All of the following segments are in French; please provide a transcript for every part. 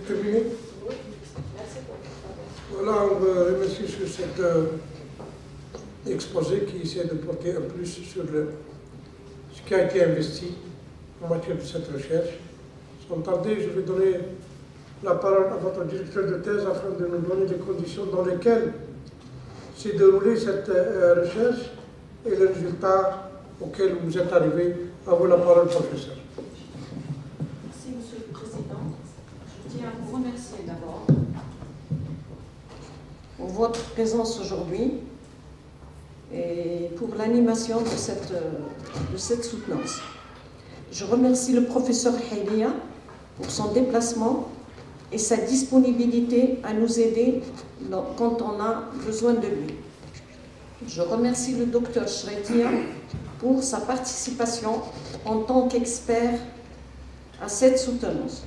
terminé? Oui, merci pour votre Voilà, on veut remercier sur cet exposé qui essaie de porter un plus sur ce qui a été investi en matière de cette recherche. Sans tarder, je vais donner la parole à votre directeur de thèse afin de nous donner les conditions dans lesquelles s'est déroulée cette recherche et les résultats auxquels vous êtes arrivés. À vous la parole, professeur. Merci, Monsieur le Président. Je tiens à vous remercier d'abord pour votre présence aujourd'hui et pour l'animation de cette soutenance. Je remercie le professeur Khaylia pour son déplacement et sa disponibilité à nous aider quand on a besoin de lui. Je remercie le docteur Shretia pour sa participation en tant qu'expert à cette soutenance.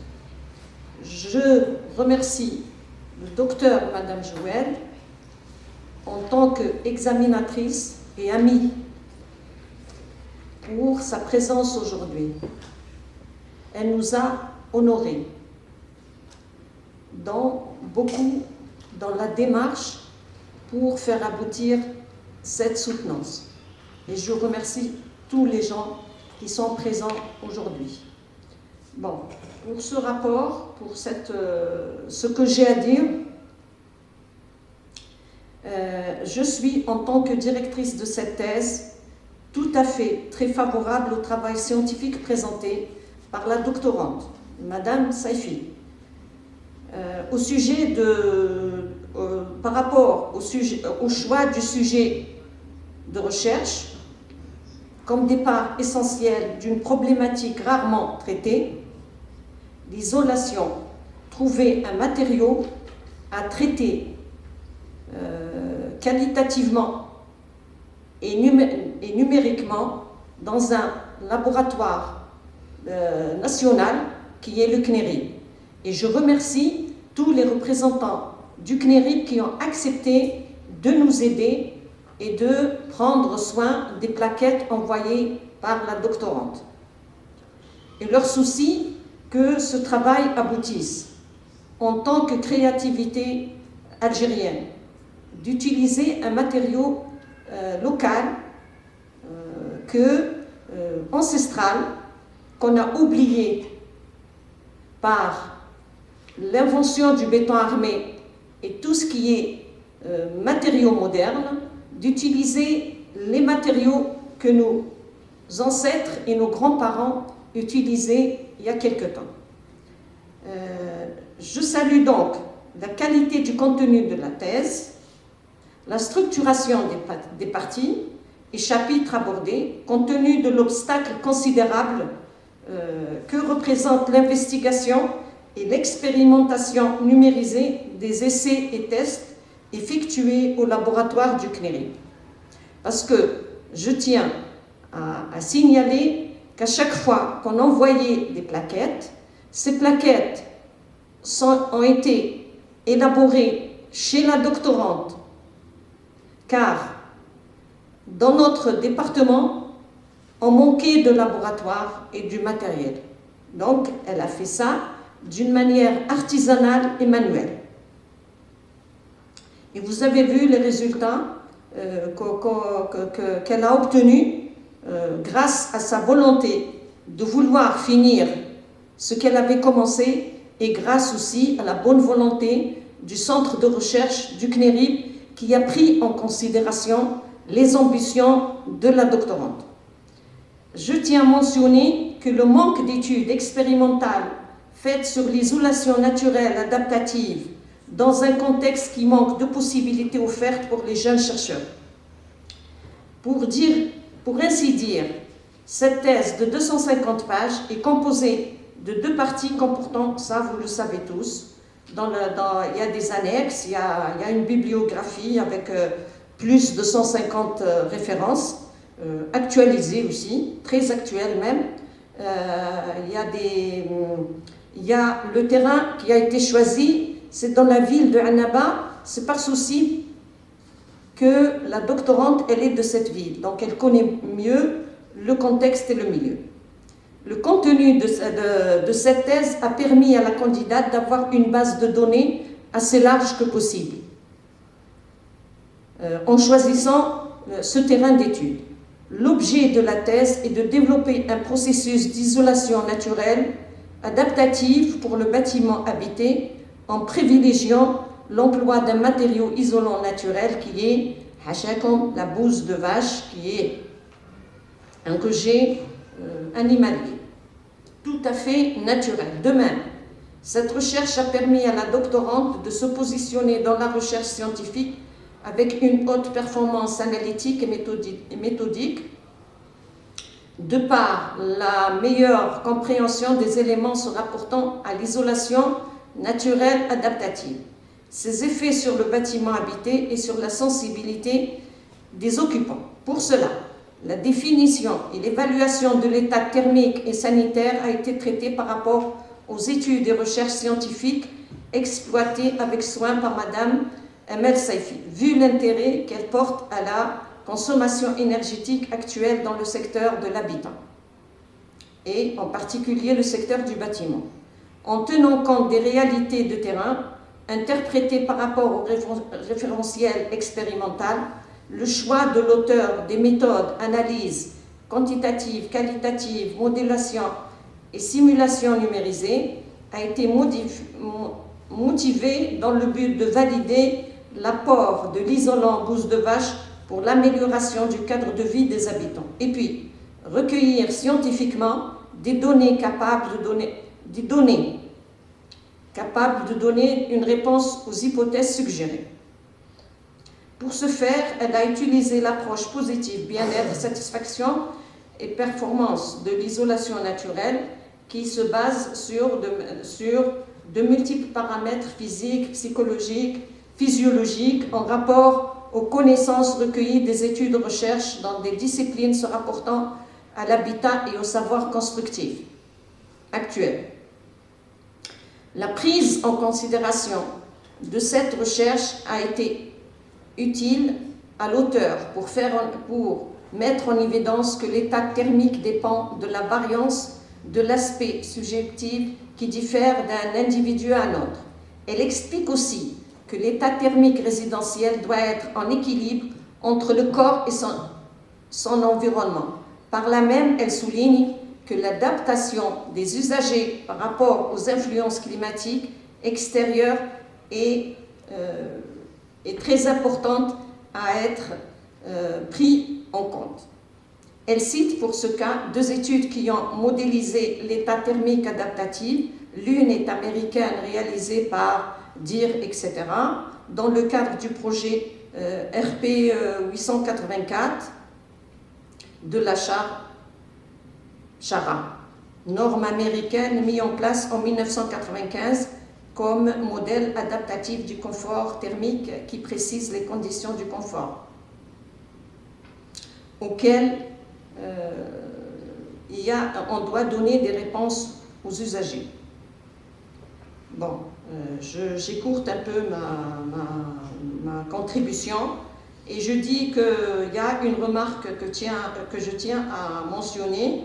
Je remercie le docteur Madame Jouel en tant qu'examinatrice et amie pour sa présence aujourd'hui. Elle nous a honorés dans la démarche pour faire aboutir cette soutenance. Et je remercie tous les gens qui sont présents aujourd'hui. Bon, pour ce rapport, pour ce que j'ai à dire, je suis, en tant que directrice de cette thèse, tout à fait très favorable au travail scientifique présenté par la doctorante, Madame Saifi. Par rapport au choix du sujet de recherche, comme départ essentiel d'une problématique rarement traitée, l'isolation, trouver un matériau à traiter qualitativement et numériquement dans un laboratoire national qui est le CNERIP. Et je remercie tous les représentants du CNERIP qui ont accepté de nous aider et de prendre soin des plaquettes envoyées par la doctorante. Et leur souci que ce travail aboutisse en tant que créativité algérienne, d'utiliser un matériau local, ancestral, qu'on a oublié par l'invention du béton armé et tout ce qui est matériaux modernes, d'utiliser les matériaux que nos ancêtres et nos grands-parents utilisaient il y a quelque temps. Je salue donc la qualité du contenu de la thèse, la structuration des parties et chapitres abordés, compte tenu de l'obstacle considérable que représente l'investigation et l'expérimentation numérisée des essais et tests effectués au laboratoire du CNERIP. Parce que je tiens à signaler qu'à chaque fois qu'on envoyait des plaquettes, ces plaquettes ont été élaborées chez la doctorante, car dans notre département, on manquait de laboratoire et du matériel. Donc, elle a fait ça d'une manière artisanale et manuelle. Et vous avez vu les résultats qu'elle a obtenus grâce à sa volonté de vouloir finir ce qu'elle avait commencé et grâce aussi à la bonne volonté du centre de recherche du CNERIP qui a pris en considération les ambitions de la doctorante. Je tiens à mentionner que le manque d'études expérimentales faites sur l'isolation naturelle adaptative dans un contexte qui manque de possibilités offertes pour les jeunes chercheurs. Pour ainsi dire, cette thèse de 250 pages est composée de 2 parties comportant, ça vous le savez tous, il y a des annexes, il y a une bibliographie avec plus de 150 références, actualisées aussi, très actuelles même. Il y a le terrain qui a été choisi, c'est dans la ville de Annaba, c'est par souci que la doctorante, elle est de cette ville, donc elle connaît mieux le contexte et le milieu. Le contenu de cette thèse a permis à la candidate d'avoir une base de données assez large que possible, en choisissant ce terrain d'étude. L'objet de la thèse est de développer un processus d'isolation naturelle adaptative pour le bâtiment habité en privilégiant l'emploi d'un matériau isolant naturel qui est la bouse de vache, qui est un rejet animalier, tout à fait naturel. De même, cette recherche a permis à la doctorante de se positionner dans la recherche scientifique avec une haute performance analytique et méthodique, de par la meilleure compréhension des éléments se rapportant à l'isolation naturelle adaptative, ses effets sur le bâtiment habité et sur la sensibilité des occupants. Pour cela, la définition et l'évaluation de l'état thermique et sanitaire a été traitée par rapport aux études et recherches scientifiques exploitées avec soin par Madame Amel Saifi, vu l'intérêt qu'elle porte à la consommation énergétique actuelle dans le secteur de l'habitat, et en particulier le secteur du bâtiment, en tenant compte des réalités de terrain interprétées par rapport au référentiel expérimental. Le choix de l'auteur des méthodes analyse quantitative, qualitative, modélation et simulation numérisée a été motivé dans le but de valider l'apport de l'isolant bouse de vache pour l'amélioration du cadre de vie des habitants. Et puis, recueillir scientifiquement des données capables de donner une réponse aux hypothèses suggérées. Pour ce faire, elle a utilisé l'approche positive, bien-être, satisfaction et performance de l'isolation naturelle qui se base sur de multiples paramètres physiques, psychologiques, physiologiques en rapport aux connaissances recueillies des études de recherche dans des disciplines se rapportant à l'habitat et au savoir constructif actuel. La prise en considération de cette recherche a été utile à l'auteur pour mettre en évidence que l'état thermique dépend de la variance de l'aspect subjectif qui diffère d'un individu à un autre. Elle explique aussi que l'état thermique résidentiel doit être en équilibre entre le corps et son environnement. Par là même, elle souligne que l'adaptation des usagers par rapport aux influences climatiques extérieures est très importante à être prise en compte. Elle cite pour ce cas 2 études qui ont modélisé l'état thermique adaptatif. L'une est américaine, réalisée par DIR, etc., dans le cadre du projet RP 884 de la Chara, norme américaine mise en place en 1995 comme modèle adaptatif du confort thermique qui précise les conditions du confort auxquelles on doit donner des réponses aux usagers. Bon, j'écourte un peu ma contribution et je dis qu'il y a une remarque que je tiens à mentionner.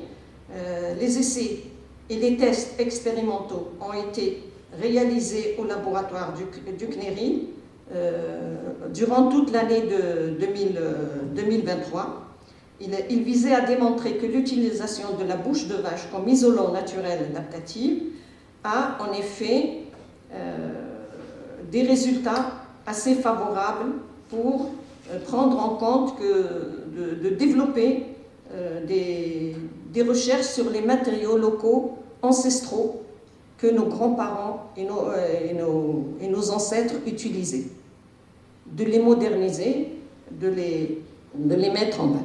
Les essais et les tests expérimentaux ont été réalisés au laboratoire du CNERI durant toute l'année de 2023. Il visait à démontrer que l'utilisation de la bouse de vache comme isolant naturel adaptatif a en effet des résultats assez favorables pour prendre en compte de développer des recherches sur les matériaux locaux ancestraux que nos grands-parents et nos ancêtres utilisaient, de les moderniser, de les mettre en valeur.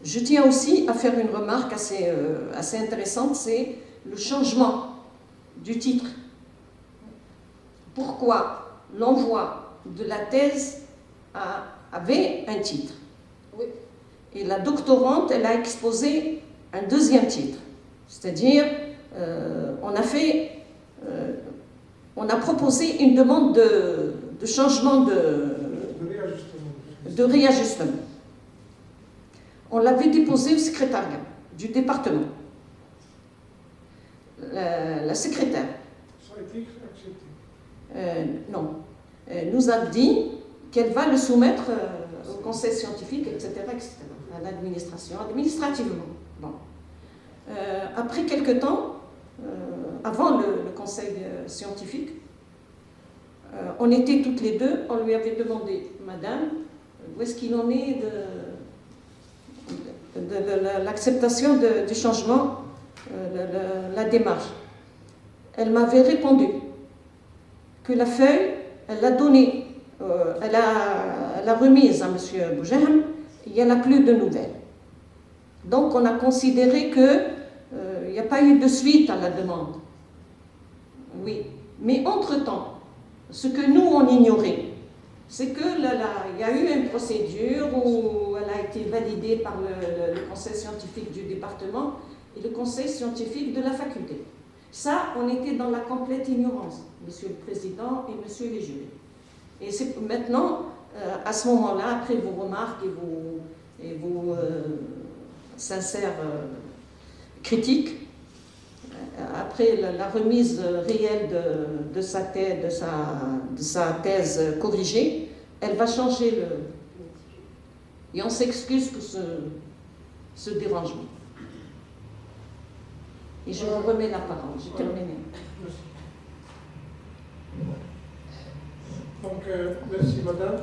Je tiens aussi à faire une remarque assez intéressante, c'est le changement du titre. Pourquoi l'envoi de la thèse avait un titre? Oui. Et la doctorante, elle a exposé un 2e titre. C'est-à-dire, on a proposé une demande de changement de réajustement. On l'avait déposé au secrétariat du département. la secrétaire, Ça a été accepté. non, nous a dit qu'elle va le soumettre au conseil scientifique, etc., à l'administration, administrativement. Bon. Après quelque temps, avant le conseil scientifique, on était toutes les deux, on lui avait demandé, Madame, où est-ce qu'il en est de l'acceptation du changement, la démarche. Elle m'avait répondu que la feuille, elle l'a donnée, elle l'a remise à M. Boujahm, il n'y en a plus de nouvelles. Donc on a considéré qu'il n'y a pas eu de suite à la demande. Oui, mais entre-temps, ce que nous on ignorait, c'est qu'il y a eu une procédure où elle a été validée par le conseil scientifique du département et le conseil scientifique de la faculté. Ça, on était dans la complète ignorance, Monsieur le Président et Monsieur les jurés. Et c'est maintenant, à ce moment-là, après vos remarques et vos sincères critiques, après la remise réelle de sa thèse corrigée, elle va changer le... Et on s'excuse pour ce dérangement. Et je vous remets la parole, j'ai terminé. Donc, merci Madame.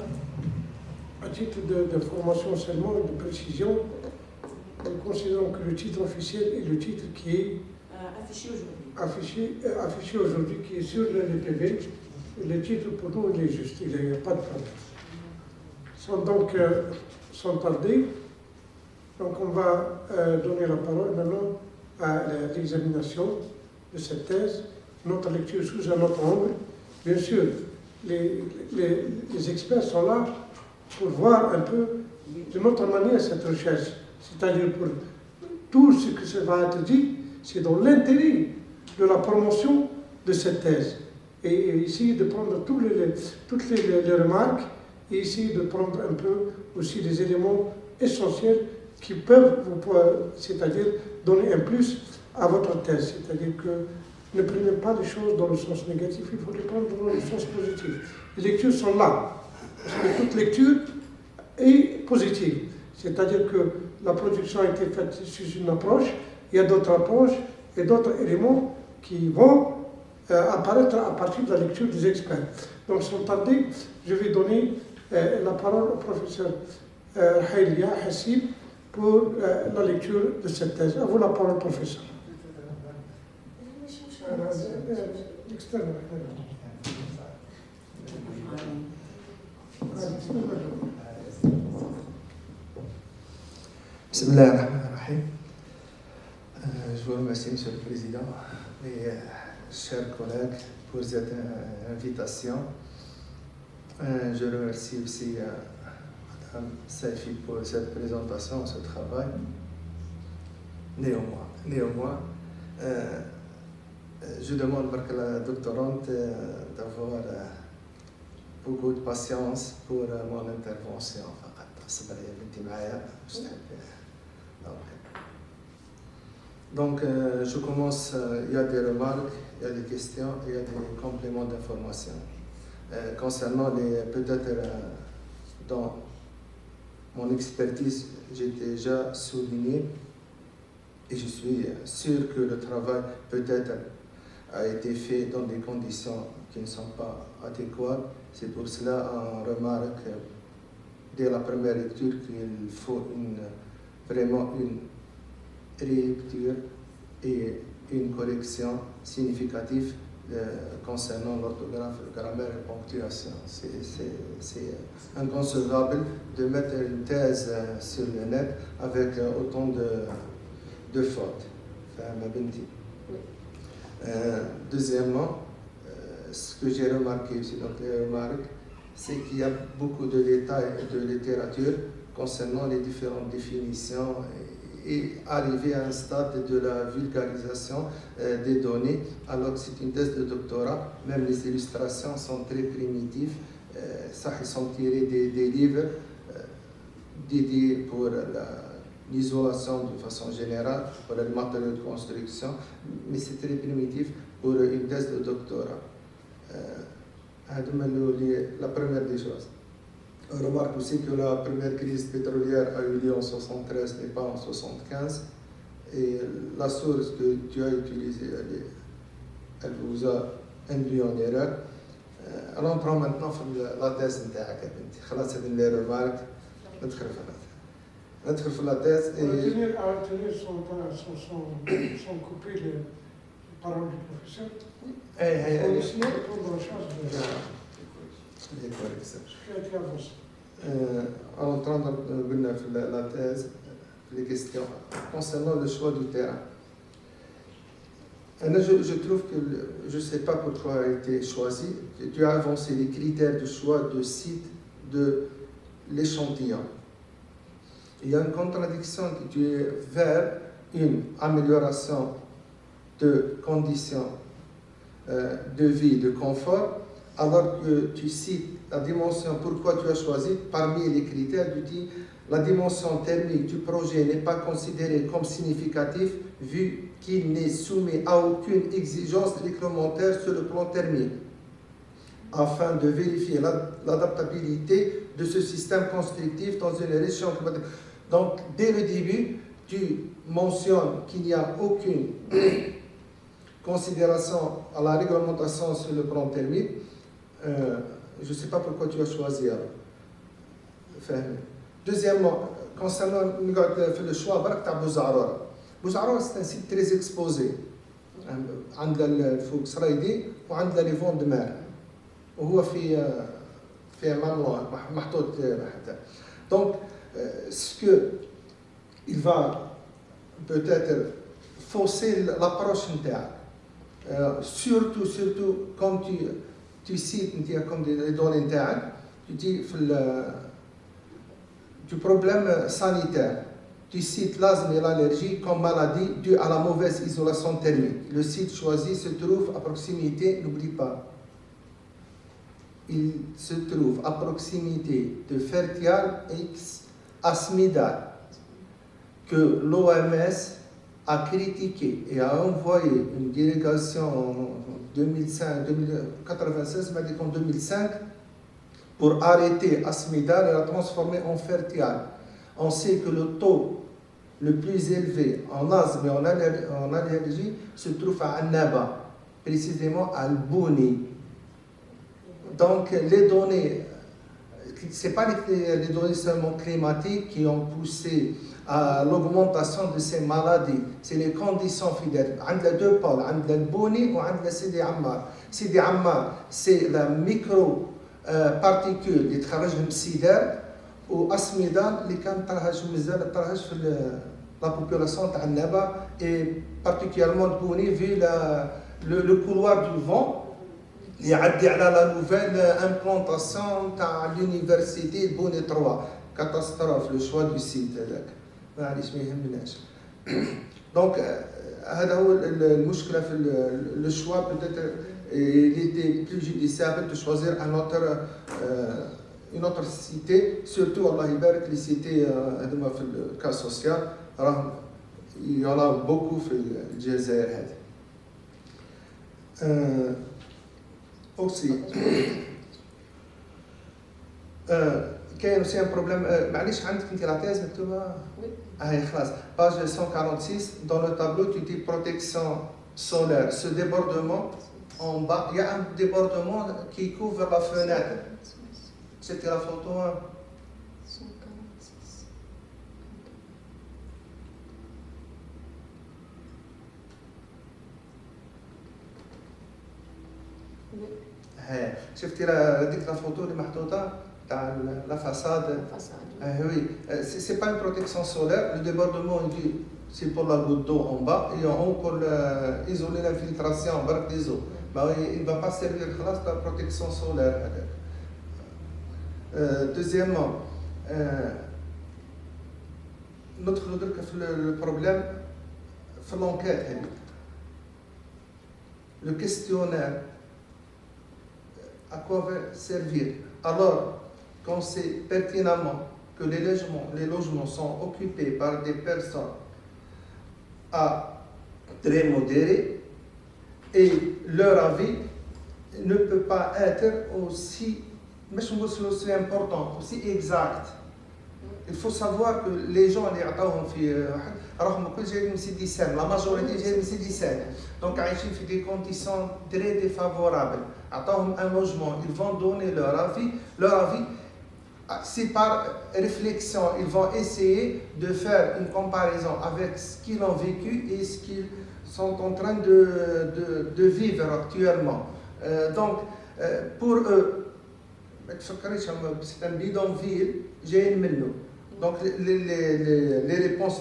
À titre d'information seulement et de précision, nous considérons que le titre officiel est le titre qui est affiché aujourd'hui, qui est sur le PV. Le titre pour nous il est juste, il n'y a pas de problème. Sans tarder, donc on va donner la parole maintenant à l'examination de cette thèse, notre lecture sous un autre angle. Bien sûr, les experts sont là pour voir un peu de notre manière cette recherche, c'est-à-dire pour tout ce que ça va être dit, c'est dans l'intérêt de la promotion de cette thèse. Et essayer de prendre toutes les remarques et essayer de prendre un peu aussi des éléments essentiels qui peuvent c'est-à-dire donner un plus à votre thèse. C'est-à-dire que ne prenez pas les choses dans le sens négatif, il faut les prendre dans le sens positif. Les lectures sont là, parce que toute lecture est positive. C'est-à-dire que la production a été faite sur une approche, il y a d'autres approches et d'autres éléments qui vont apparaître à partir de la lecture des experts. Donc sans tarder, je vais donner la parole au professeur Haïlia Hassib pour la lecture de cette thèse. À vous la parole, professeur. Bismillah ar-Rahman ar-Rahim. Je vous remercie, Monsieur le Président, et chers collègues, pour cette invitation. Je remercie aussi Mme Saifi pour cette présentation, ce travail. Néanmoins, je demande à la doctorante d'avoir beaucoup de patience pour mon intervention. Donc, je commence, il y a des remarques, il y a des questions, il y a des compléments d'information. Concernant peut-être dans mon expertise, j'ai déjà souligné et je suis sûr que le travail peut-être a été fait dans des conditions qui ne sont pas adéquates. C'est pour cela qu'on remarque dès la première lecture qu'il faut vraiment une rélecture et une correction significative concernant l'orthographe, la grammaire et la ponctuation. C'est inconcevable de mettre une thèse sur le net avec autant de fautes. Deuxièmement, ce que j'ai remarqué aussi dans les remarques, c'est qu'il y a beaucoup de détails de littérature concernant les différentes définitions et arriver à un stade de la vulgarisation des données, alors que c'est une thèse de doctorat. Même les illustrations sont très primitives. Ça, ils sont tirés des livres dédiés pour l'isolation de façon générale, pour les matériaux de construction, mais c'est très primitif pour une thèse de doctorat. La première des choses. On remarque aussi que la première crise pétrolière a eu lieu en 73 et pas en 75. Et la source que tu as utilisée, elle vous a induit en erreur. Alors on prend maintenant la thèse نتاعك يا بنتي. خلاص هذه les remarques. ندخل في la thèse À retenir sont coupés les paroles du professeur. On essaie de prendre en charge de ce qui a été avancé. En entrant dans la thèse, les questions concernant le choix du terrain. Je trouve que, je ne sais pas pourquoi a été choisi, tu as avancé les critères de choix de site de l'échantillon. Il y a une contradiction que tu es vers une amélioration de conditions de vie, de confort, alors que tu cites la dimension, pourquoi tu as choisi, parmi les critères, tu dis la dimension thermique du projet n'est pas considérée comme significative vu qu'il n'est soumis à aucune exigence réglementaire sur le plan thermique, afin de vérifier l'adaptabilité de ce système constructif dans une région. Donc, dès le début, tu mentionnes qu'il n'y a aucune considération à la réglementation sur le plan thermique. Je ne sais pas pourquoi tu as choisi. Deuxièmement, concernant le choix de Bouzarora. Bouzarora, c'est un site très exposé. عند الفوق سرايدي وعند لي فون دو مار وهو في مانوار محطوط حتى. Donc, ce que il va peut-être fausser l'approche نتاعك. Surtout quand tu cites comme des données نتاعك, tu dis du problème sanitaire. Tu cites l'asthme et l'allergie comme maladie due à la mauvaise isolation thermique. Le site choisi se trouve à proximité, n'oublie pas, il se trouve à proximité de Fertial X Asmidal, que l'OMS a critiqué et a envoyé une délégation en 1996, m'a dit qu'en 2005, pour arrêter Asmidal et la transformer en Fertial. On sait que le taux le plus élevé en asthme et en allergie se trouve à Annaba, précisément à Al-Bouni. Donc les données, ce n'est pas les données seulement climatiques qui ont poussé à l'augmentation de ces maladies, c'est les conditions fidèles. Il y a deux pôles, il y a Al-Bouni et il y a Sidi Ammar. Sidi Ammar, c'est la micro-particule qui travaille dans le sidère. وأسمدة اللي كان طرحش مازال طرحش في la population تاع النبا et particulièrement Bouni vu le couloir du vent اللي يعدي على la nouvelle implantation تاع l'université Bouni 3 catastrophe le choix du site هذاك معليش ما يهمناش. Donc هذا هو المشكلة في le choix peut-être il était plus judiciable de choisir une autre cité, surtout Allah يبارك les cités هذوما في le cas social, il y en a beaucoup في الجزائر هذه. aussi كاين aussi un problème معليش عندك انت لا thèse مكتوبه هاي خلاص page 146 dans le tableau tu dis protection solaire, ce débordement en bas, il y a un débordement qui couvre la fenêtre. C'était la photo 146. شفتي ديك لا فوتو اللي محطوطه تاع لا فاساد. Oui, c'est pas une protection solaire. Le débordement, c'est pour la goutte d'eau en bas et en haut pour isoler l'infiltration des eaux. Il ne va pas servir la protection solaire. Deuxièmement, le problème, c'est l'enquête. Le questionnaire, à quoi va servir? Alors, qu'on sait pertinemment que les logements sont occupés par des personnes à très modérés et leur avis ne peut pas être aussi important, aussi exact. Il faut savoir que les gens اللي عطاوهم في واحد راهم كل جايين من سيدي سالم، la majorité جايين من سيدي سالم، donc عايشين في des conditions très défavorables. عطاوهم un logement, ils vont donner leur avis. C'est par réflexion, ils vont essayer de faire une comparaison avec ce qu'ils ont vécu et ce qu'ils sont en train de vivre actuellement. Donc, pour eux, c'est un bidonville, j'ai une menu. Donc, les réponses,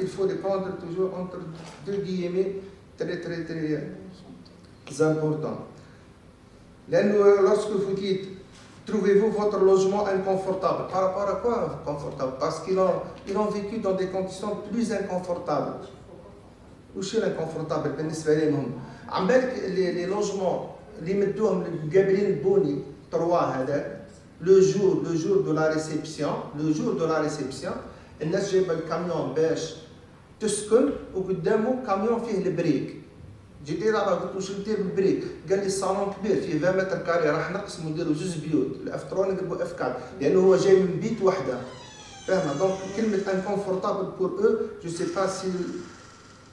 il faut les prendre toujours entre deux guillemets très, très, très importants. Lorsque vous dites, trouvez-vous votre logement inconfortable? Par rapport à quoi inconfortable? Parce qu'ils ont vécu dans des conditions plus inconfortables. وش الانكونفورتابل بالنسبه لهم؟ عم بالك لي لوجمون اللي مدوهم قابلين البوني تروا هذاك لو جور دو لا ريسبسيون الناس جايبه الكاميون باش تسكن وقدامه كاميون فيه البريك. جيت انا قلت له شنو دير بالبريك؟ قال لي الصالون كبير فيه 20 متر كاري راح نقسموا نديروا جوج بيوت، الاف 3 نقلبوا اف 4 لانه هو جاي من بيت وحده. فاهمه؟ دونك كلمه انكونفورتابل بور او جو سي با سي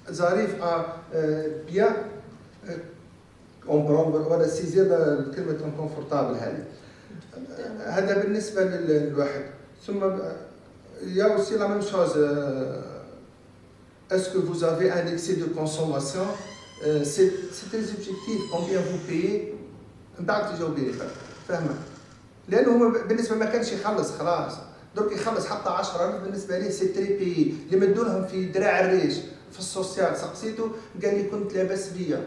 j'arrive à bien comprendre ولا saisir كلمة inconfortable هذه. هذا بالنسبة للواحد. ثم il y a aussi la même chose. Est-ce que vous avez un excès de consommation? C'est très objectif. Combien vous payez? من بعد تجاوبيني فاهمة؟ لأنه هو بالنسبة ما كانش يخلص خلاص. درك يخلص حتى 10,000 بالنسبة ليه سي تري بيي. اللي مدولهم في دراع الريش في السوسيال سقسيته قال لي كنت لاباس بيا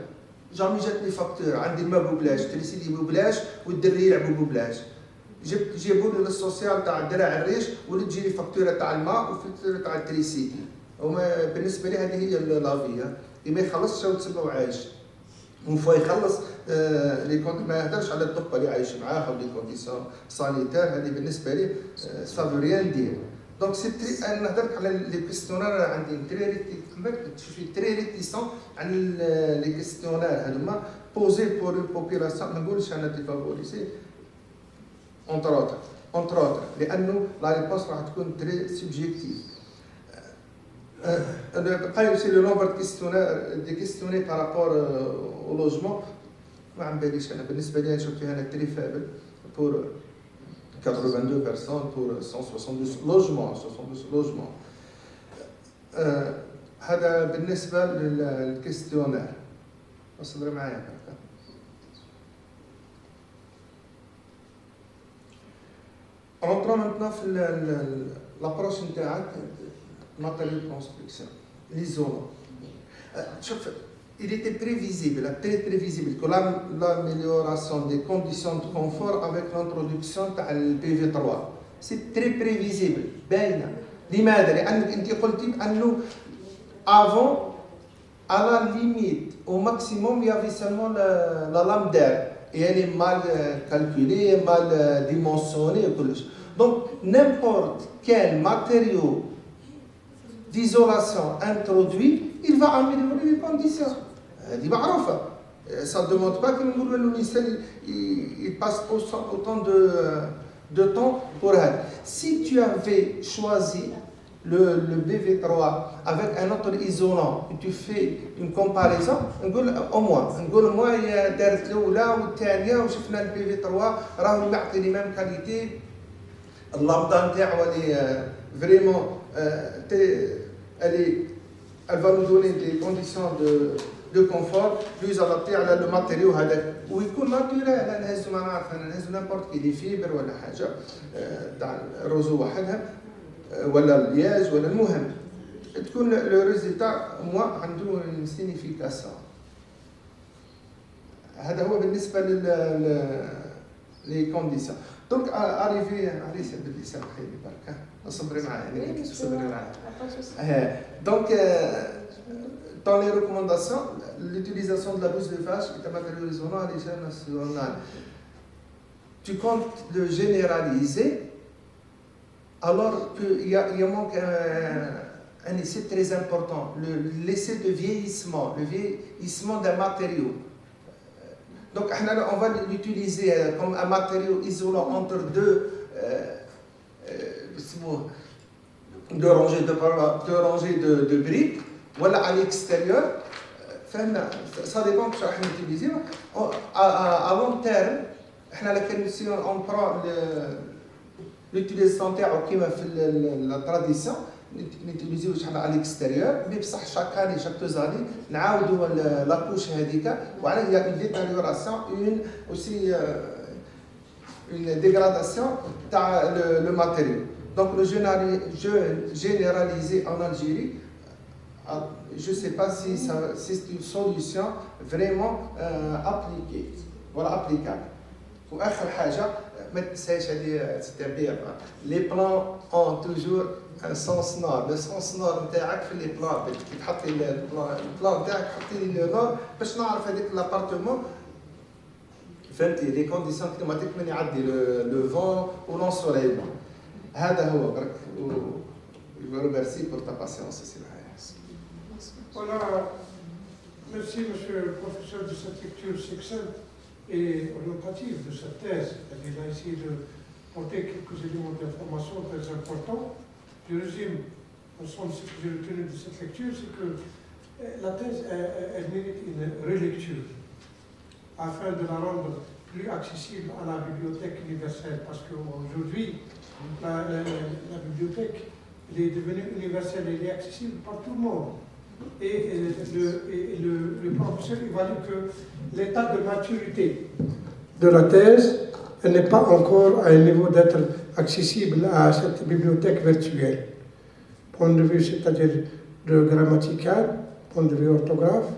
جامي جاتني فاكتور عندي الماء ببلاش تريسيدي ببلاش والدري يلعبوا ببلاش جيبوا لي للسوسيال تاع دراع الريش ولات تجي لي فاكتوره تاع الماء وفاكتوره تاع التريسيدي. هما بالنسبه لي هذه هي لافيا اللي ما يخلصش شو تسبه وعايش وفوا يخلص لي كونت ما يهدرش على الدقه اللي عايش معاها ولي كونديسيون سانيتير. هذه بالنسبه لي سافو ريان دير. Donc c'est انا نهضرك على لي كيستيونير عندي تري ريتيسون عن لي كيستيونير هذوما بوزي بور اون بوبولاسيون. ما نقولش انا ديفافوريزي اونتر اوتر لانه لا ريبونس راح تكون تري سوبجيكتيف. بقى يمشي لو نومبر دي كيستيوني بارابور او لوجمون ما عم باليش انا بالنسبه لي نشوف فيها انا تري فابل بور 82 personnes pour 172 logements. هذا بالنسبة للكيستيونير. أصبر معايا. Rentrons maintenant في l'approche نتاعك matériaux de construction, l'isolant. شوف il était prévisible, très prévisible que l'amélioration des conditions de confort avec l'introduction de PV3. C'est très prévisible. باينة. لماذا؟ لأنك أنت قلتي أنه avant, à la limite, au maximum, il y avait seulement la lame d'air. Et elle est mal calculée, mal dimensionnée et tout. Donc, n'importe quel matériau d'isolation introduit, il va améliorer les conditions. هذه معروفة. Ça ne demande pas que l'Institut passe autant de temps pour elle. Si tu avais choisi le BV3 avec un autre isolant et tu fais une comparaison, نقول au moins هي دارت الأولى والثانية وشفنا البي في 3 راهو يعطي لي ميم كاليتي اللامدا نتاعو اللي فريمون elle va nous donner des conditions de confort plus adaptées على le matériau هذاك ويكون ناتورال. انا نهزو ما نعرف انا نهزو نيمبورت كي لي فيبر ولا حاجه تاع الروزو وحدها ولا الياج ولا المهم تكون لو ريزلتا موا عنده سينيفيكاسيون. هذا هو بالنسبه لي كونديسيون. دونك اريفي عريسه باللسان خيري برك اصبري معايا اصبري معايا. Donc dans les recommandations, l'utilisation de la bouse de vache est un matériau isolant à l'échelle nationale. Tu comptes le généraliser alors qu'il y a manque un essai très important, l'essai de vieillissement, le vieillissement d'un matériau. Donc on va l'utiliser comme un matériau isolant entre deux rangées de briques, voilà à l'extérieur. Ça dépend de ce qu'on utilise. À long terme, on prend l'utilisation comme la tradition, l'utiliser à l'extérieur, mais chaque année, chaque 2 années, on a la couche il y a une détérioration, aussi une dégradation dans le matériau. Donc le jeu généralisé en Algérie, je ne sais pas si c'est une solution vraiment appliquée, voilà, applicable. وآخر حاجة ما تنساش هذه تتبع les plans ont toujours un sens nord. Le sens nord نتاعك في les plans كي تحطي البلان نتاعك تحطي لي لو نور باش نعرف هذاك l'appartement فهمتي les conditions climatiques من يعدي le vent ou l'ensoleillement. هذا هو برك. Je vous remercie pour ta patience aussi. Voilà, merci monsieur le professeur de cette lecture succincte et orientative de cette thèse. Il a essayé de porter quelques éléments d'information très importants. Je résume ensemble ce que j'ai retenu de cette lecture, c'est que la thèse, elle mérite une relecture afin de la rendre plus accessible à la bibliothèque universelle, parce qu'aujourd'hui, la bibliothèque elle est devenue universelle, elle est accessible par tout le monde. Et le professeur évalue que l'état de maturité de la thèse n'est pas encore à un niveau d'être accessible à cette bibliothèque virtuelle. Point de vue, c'est-à-dire de grammatical, point de vue orthographe,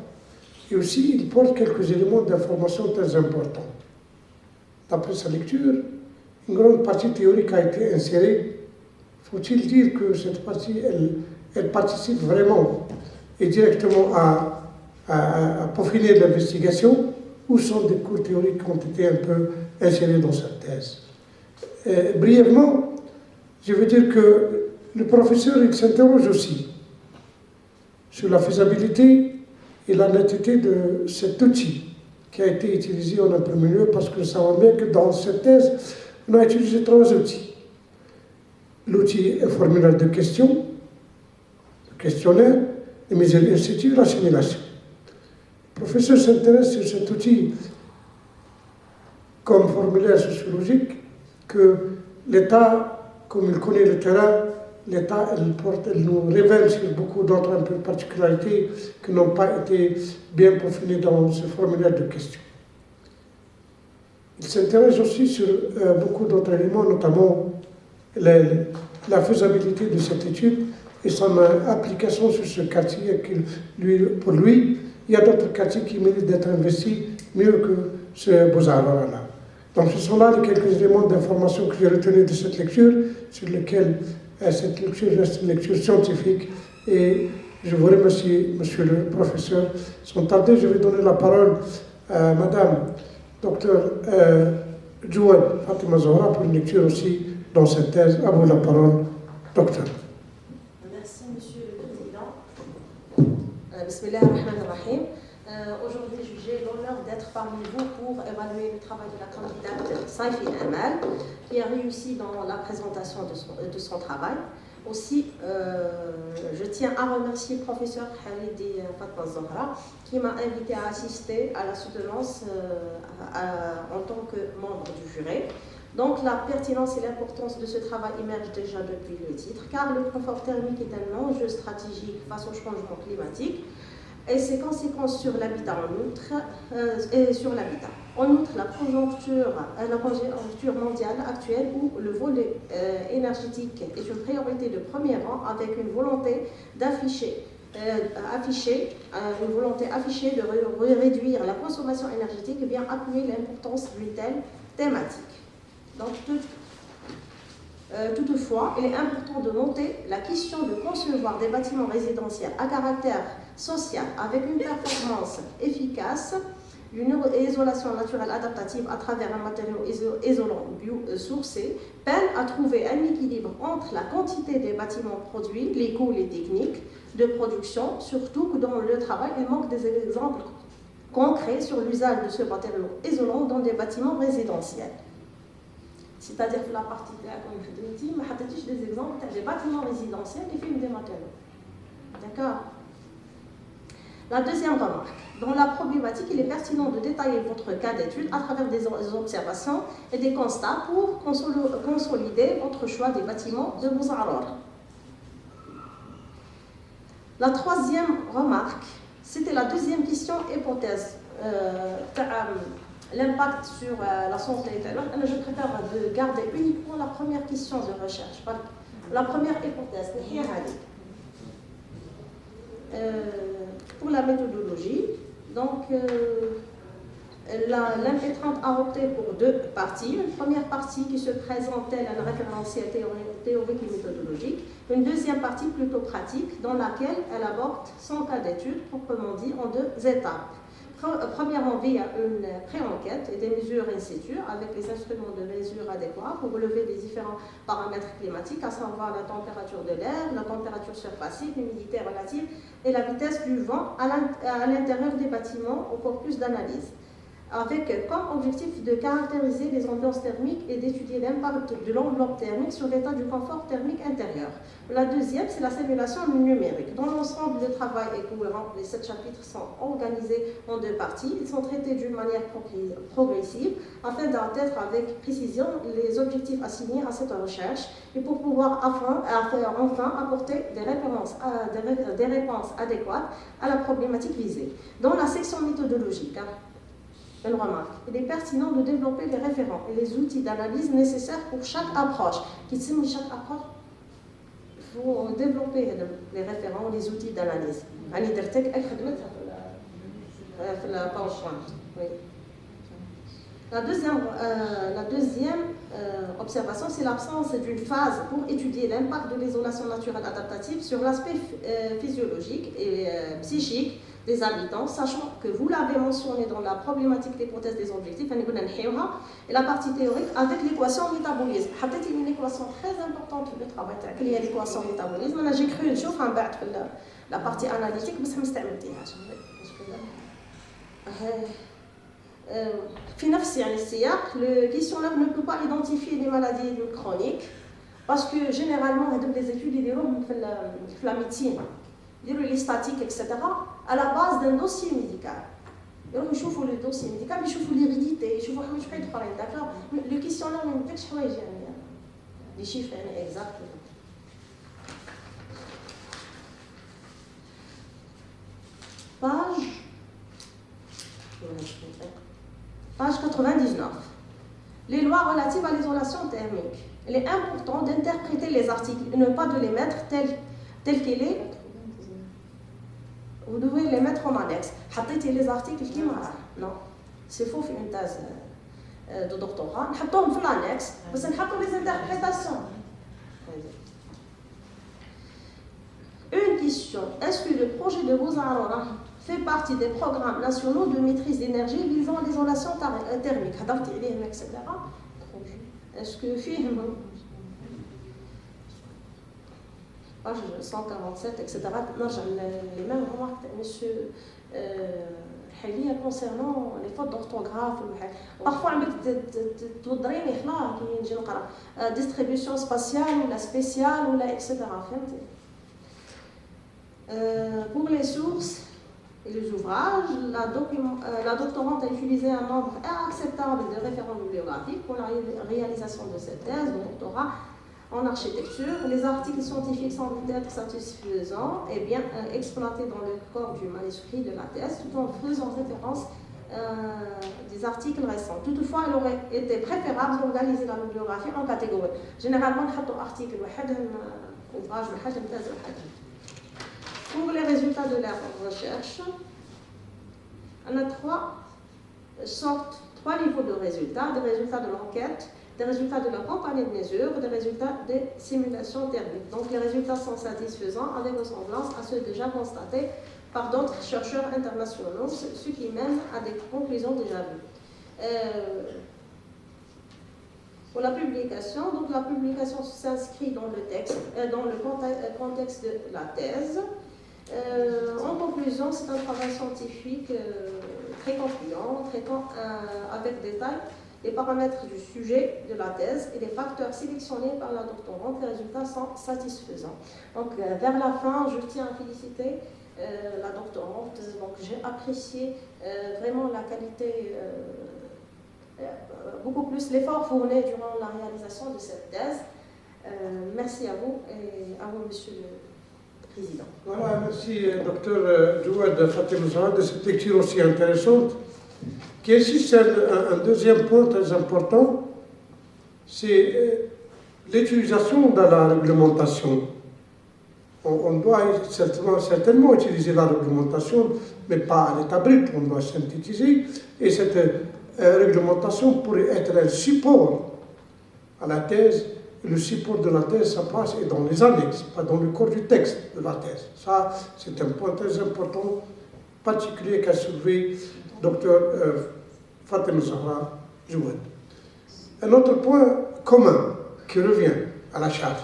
et aussi il porte quelques éléments d'information très importants. D'après sa lecture, une grande partie théorique a été insérée. Faut-il dire que cette partie, elle participe vraiment et directement à peaufiner l'investigation, ou sont des cours théoriques qui ont été un peu insérés dans cette thèse. Brièvement, je veux dire que le professeur il s'interroge aussi sur la faisabilité et la netteté de cet outil qui a été utilisé en un premier lieu, parce que nous savons bien que dans cette thèse, on a utilisé 3 outils. L'outil formulaire de questions, le questionnaire, les mesures instituts, la simulation. Le professeur s'intéresse sur cet outil comme formulaire sociologique que l'État, comme il connaît le terrain, l'État, elle nous révèle sur beaucoup d'autres particularités qui n'ont pas été bien peaufinées dans ce formulaire de questions. Il s'intéresse aussi sur beaucoup d'autres éléments, notamment la faisabilité de cette étude et son application sur ce quartier. Pour lui, il y a d'autres quartiers qui méritent d'être investis mieux que ce Beaux-Arts-là. Donc ce sont là les quelques éléments d'information que j'ai retenus de cette lecture, sur lesquels cette lecture reste une lecture scientifique. Et je vous remercie, monsieur le professeur. Sans tarder, je vais donner la parole à madame docteur Jouad Fatima Zohra pour une lecture aussi dans cette thèse. À vous la parole, docteur. Merci, monsieur le président. Bismillah ar-Rahman ar-Rahim. Aujourd'hui, j'ai l'honneur d'être parmi vous pour évaluer le travail de la candidate Saifi Amal, qui a réussi dans la présentation de son travail. Aussi, je tiens à remercier le professeur Khalidi Fatma Zohra, qui m'a invité à assister à la soutenance en tant que membre du jury. Donc la pertinence et l'importance de ce travail émergent déjà depuis le titre, car le confort thermique est un enjeu stratégique face au changement climatique et ses conséquences sur l'habitat En outre, la conjoncture mondiale actuelle où le volet énergétique est une priorité de premier rang, avec une volonté affichée de réduire la consommation énergétique, vient appuyer l'importance d'une telle thématique. Donc, toutefois, il est important de noter la question de concevoir des bâtiments résidentiels à caractère social avec une performance efficace d'une isolation naturelle adaptative à travers un matériau isolant biosourcé peine à trouver un équilibre entre la quantité des bâtiments produits, les coûts, les techniques de production, surtout que dans le travail, il manque des exemples concrets sur l'usage de ce matériau isolant dans des bâtiments résidentiels. C'est-à-dire que la partie de la communauté, mais des exemples des bâtiments résidentiels et films des matériaux. D'accord? La deuxième remarque. Dans la problématique, il est pertinent de détailler votre cas d'étude à travers des observations et des constats pour consolider votre choix des bâtiments de vos arores. La troisième remarque, c'était la deuxième question hypothèse. L'impact sur la santé. Je préfère de garder uniquement la première question de recherche. La première hypothèse, pour la méthodologie, donc l'impétrante a opté pour deux parties. Une première partie qui se présente telle un référentiel théorique et méthodologique. Une deuxième partie plutôt pratique dans laquelle elle aborde son cas d'étude proprement dit en deux étapes. Premièrement, via une pré-enquête et des mesures in situ avec les instruments de mesure adéquats pour relever les différents paramètres climatiques, à savoir la température de l'air, la température surfacique, l'humidité relative et la vitesse du vent à l'intérieur des bâtiments au corpus d'analyse, avec comme objectif de caractériser les ambiances thermiques et d'étudier l'impact de l'enveloppe thermique sur l'état du confort thermique intérieur. La deuxième, c'est la simulation numérique. Dans l'ensemble, le travail est cohérent. Les 7 chapitres sont organisés en deux parties. Ils sont traités d'une manière progressive afin d'atteindre avec précision les objectifs assignés à cette recherche et pour pouvoir enfin apporter des réponses adéquates à la problématique visée. Dans la section méthodologique, une remarque. Il est pertinent de développer les référents et les outils d'analyse nécessaires pour chaque approche. Chaque approche, il faut développer les référents, les outils d'analyse. La deuxième observation, c'est l'absence d'une phase pour étudier l'impact de l'isolation naturelle adaptative sur l'aspect physiologique et psychique des habitants, sachant que vous l'avez mentionné dans la problématique d'hypothèse des objectifs, et la partie théorique avec l'équation métabolisme. C'est une équation très importante de travail, il y a l'équation métabolisme. J'ai cru une chose en bas la partie analytique, mais ça me le questionnaire ne peut pas identifier les maladies chroniques parce que généralement, les études ils la médecine, les statiques, etc., à la base d'un dossier médical. Ils voient le dossier médical, ils voient l'hérédité, ils voient le questionnaire ne peut pas les chiffres exacts. Page 99. Les lois relatives à l'isolation thermique. Il est important d'interpréter les articles et ne pas de les mettre tels qu'il est. Vous devez les mettre en annexe. Les articles qui non, c'est faux, fait une thèse de doctorat. Nous mettons l'annexe, mais nous les interprétations. Une question. Est-ce que le projet de Bozarora fait partie des programmes nationaux de maîtrise d'énergie visant l'isolation thermique, etc. Est-ce que page 147, etc. Les mêmes remarques de monsieur Halia concernant les fautes d'orthographe. Parfois, distribution spatiale ou la spéciale ou la etc. Pour les sources et les ouvrages, la doctorante a utilisé un nombre acceptable de références bibliographiques pour la réalisation de cette thèse de doctorat en architecture. Les articles scientifiques semblent être satisfaisants et bien exploités dans le corps du manuscrit de la thèse, tout en faisant référence des articles récents. Toutefois, il aurait été préférable d'organiser la bibliographie en catégories. Généralement, on a article, ouvrage, thèse. Pour les résultats de la recherche, on a trois niveaux de résultats, des résultats de l'enquête, des résultats de la compagnie de mesure, des résultats des simulations thermiques. Donc les résultats sont satisfaisants avec ressemblance à ceux déjà constatés par d'autres chercheurs internationaux, ce qui mène à des conclusions déjà vues. Pour la publication, donc la publication s'inscrit dans le texte, dans le contexte de la thèse. En conclusion, c'est un travail scientifique très concluant, traitant avec détail les paramètres du sujet de la thèse et les facteurs sélectionnés par la doctorante. Les résultats sont satisfaisants. Donc, vers la fin, je tiens à féliciter la doctorante. Donc, j'ai apprécié vraiment la qualité, beaucoup plus l'effort fourni durant la réalisation de cette thèse. Merci à vous et à vous, Monsieur le Président. Voilà, merci, docteur Jouad Fatima Zahra, de cette lecture aussi intéressante. Qui insiste sur un deuxième point très important, c'est l'utilisation de la réglementation. On doit certainement utiliser la réglementation, mais pas à l'état brut, on doit synthétiser. Et cette réglementation pourrait être un support à la thèse. Le support de la thèse, ça passe dans les annexes, pas dans le corps du texte de la thèse. Ça, c'est un point très important, particulier qu'a soulevé docteur Fatima Zahra Jouad. Un autre point commun qui revient à la charge,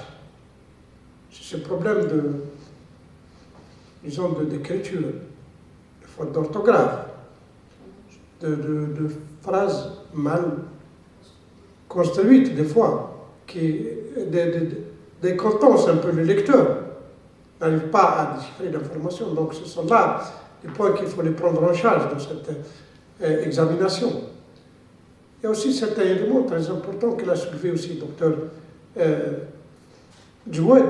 c'est ce problème d'écriture, de faute d'orthographe, de phrases mal construites des fois, qui décontenancent un peu le lecteur, n'arrive pas à déchiffrer l'information. Donc ce sont là les points qu'il faut les prendre en charge dans cette examination. Il y a aussi certains éléments très importants qu'il a soulevé aussi le docteur Jouad,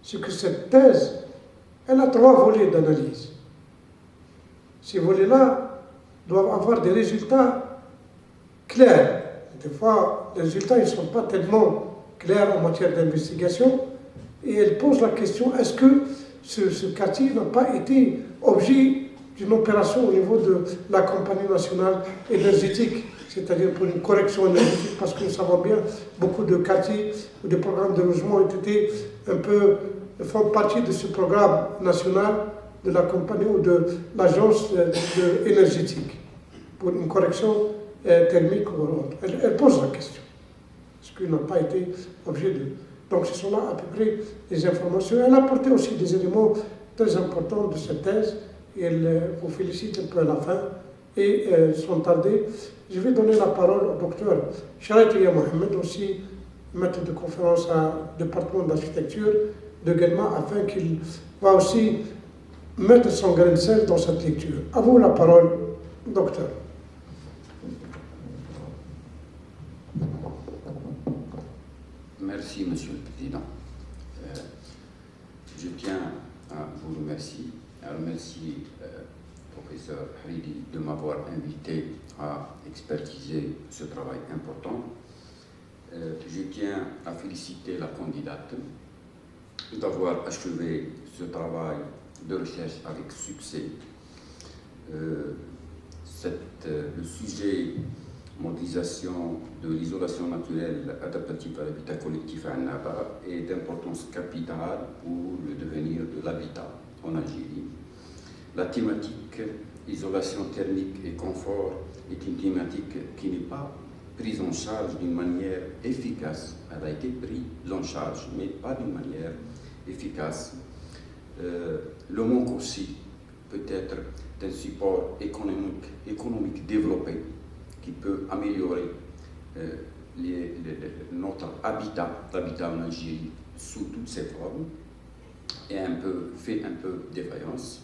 c'est que cette thèse, elle a 3 volets d'analyse. Ces volets-là doivent avoir des résultats clairs. Des fois, les résultats ne sont pas tellement clairs en matière d'investigation et elle pose la question, est-ce que ce quartier n'a pas été objet d'une opération au niveau de la Compagnie nationale énergétique, c'est-à-dire pour une correction énergétique, parce que nous savons bien, beaucoup de quartiers ou des programmes de logement font partie de ce programme national de la compagnie ou de l'agence énergétique pour une correction thermique ou autre. Elle pose la question. Est-ce qu'il n'a pas été objet de... Donc ce sont là à peu près les informations. Elle a apporté aussi des éléments très importants de cette thèse. Et elle vous félicite un peu à la fin. Et sans tarder, je vais donner la parole au docteur Sharatlia Mohamed, aussi maître de conférence au département d'architecture de Guelma, afin qu'il va aussi mettre son grain de sel dans cette lecture. À vous la parole, docteur. Merci, Monsieur le Président. Je tiens à vous remercier, professeur Hariri, de m'avoir invité à expertiser ce travail important. Je tiens à féliciter la candidate d'avoir achevé ce travail de recherche avec succès. Le sujet modélisation de l'isolation naturelle adaptative à l'habitat collectif à Annaba est d'importance capitale pour le devenir de l'habitat en Algérie. La thématique isolation thermique et confort est une thématique qui n'est pas prise en charge d'une manière efficace. Elle a été prise en charge, mais pas d'une manière efficace. Le manque aussi peut-être d'un support économique développé qui peut améliorer notre l'habitat en Algérie sous toutes ses formes, et fait un peu défaillance.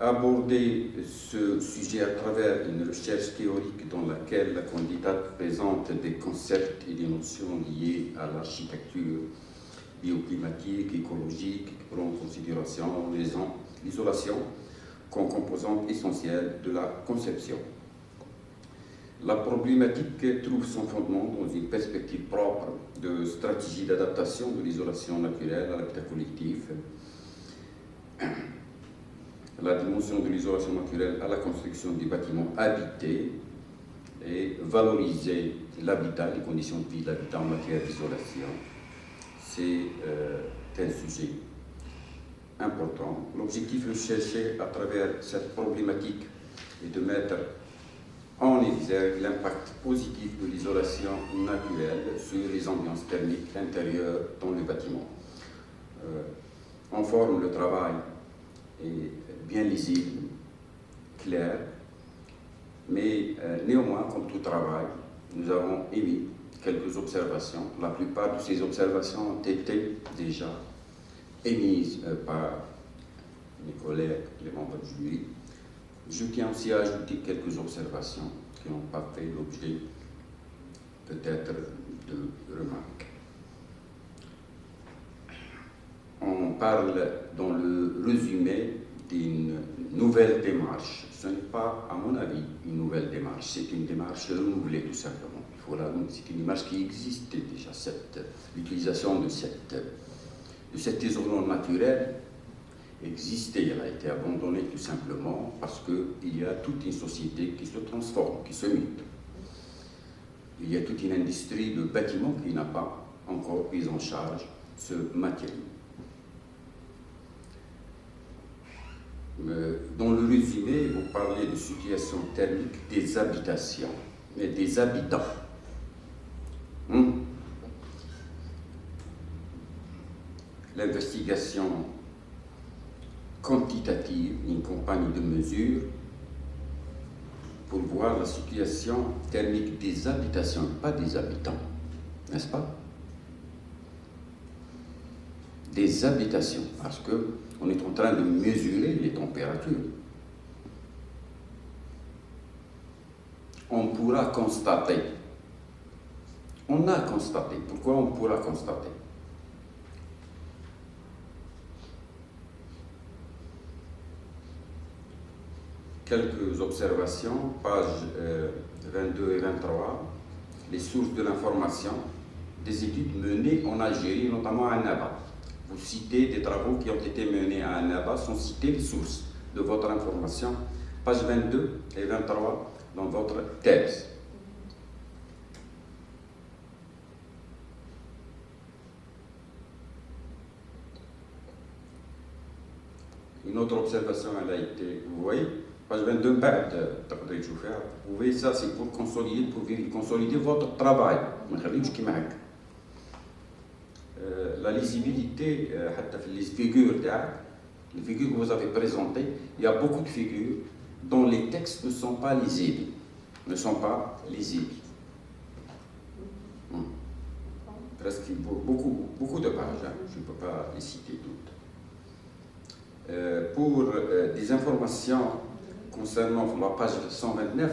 Aborder ce sujet à travers une recherche théorique dans laquelle la candidate présente des concepts et des notions liées à l'architecture bioclimatique, écologique, qui prend en considération l'isolation comme composante essentielle de la conception. La problématique trouve son fondement dans une perspective propre de stratégie d'adaptation de l'isolation naturelle à l'habitat collectif. La dimension de l'isolation naturelle à la construction des bâtiments habités et valoriser l'habitat, les conditions de vie de l'habitat en matière d'isolation. C'est un sujet important. L'objectif recherché à travers cette problématique est de mettre en exergue l'impact positif de l'isolation naturelle sur les ambiances thermiques intérieures dans le bâtiment. En forme, le travail est bien lisible, clair, mais néanmoins, comme tout travail, nous avons émis quelques observations. La plupart de ces observations ont été déjà émises par mes collègues, les membres du jury. Je tiens aussi à ajouter quelques observations qui n'ont pas fait l'objet peut-être de remarques. On parle dans le résumé d'une nouvelle démarche. Ce n'est pas, à mon avis, une nouvelle démarche, c'est une démarche renouvelée tout simplement. C'est une démarche qui existait déjà, l'utilisation de cet isolant naturel existait, elle a été abandonnée tout simplement parce qu'il y a toute une société qui se transforme, qui se mute. Il y a toute une industrie de bâtiments qui n'a pas encore pris en charge ce matériau. Dans le résumé, vous parlez de situation thermique des habitations, mais des habitants. L'investigation quantitative, une campagne de mesures pour voir la situation thermique des habitations, pas des habitants, n'est-ce pas? Des habitations, parce qu'on est en train de mesurer les températures. On pourra constater. On a constaté. Pourquoi on pourra constater? Quelques observations, pages 22 et 23, les sources de l'information des études menées en Algérie, notamment à Annaba. Vous citez des travaux qui ont été menés à Annaba sans citer les sources de votre information, pages 22 et 23 dans votre thèse. Une autre observation, elle a été, vous voyez, page 22, vous voyez ça, c'est pour consolider votre travail. La lisibilité, les figures que vous avez présentées, il y a beaucoup de figures dont les textes ne sont pas lisibles. Presque beaucoup de pages, je ne peux pas les citer toutes. Pour des informations concernant la page 129,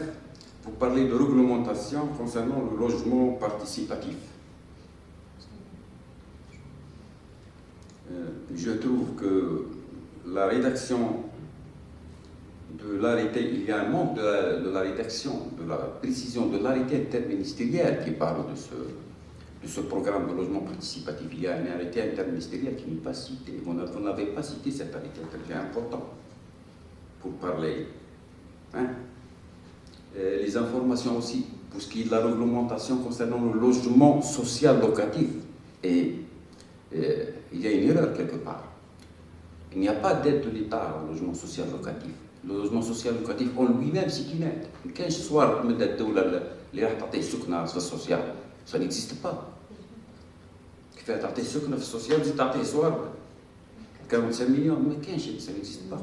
vous parlez de réglementation concernant le logement participatif. Je trouve que la rédaction de l'arrêté, il y a un manque de la rédaction, de la précision de l'arrêté interministériel qui parle de ce programme de logement participatif. Il y a un arrêté interministériel qui n'est pas cité. Vous n'avez pas cité cet arrêté, c'est important pour parler. Les informations aussi, pour ce qui est de la réglementation concernant le logement social locatif. Et il y a une erreur quelque part. Il n'y a pas d'aide de l'État au logement social locatif. Le logement social locatif en lui-même, c'est une aide. Quand je sois ça n'existe pas. كيف تعطي سكنة في السوسيال تزيد تعطيه صور 45 مليون ما كاينش ça n'existe pas.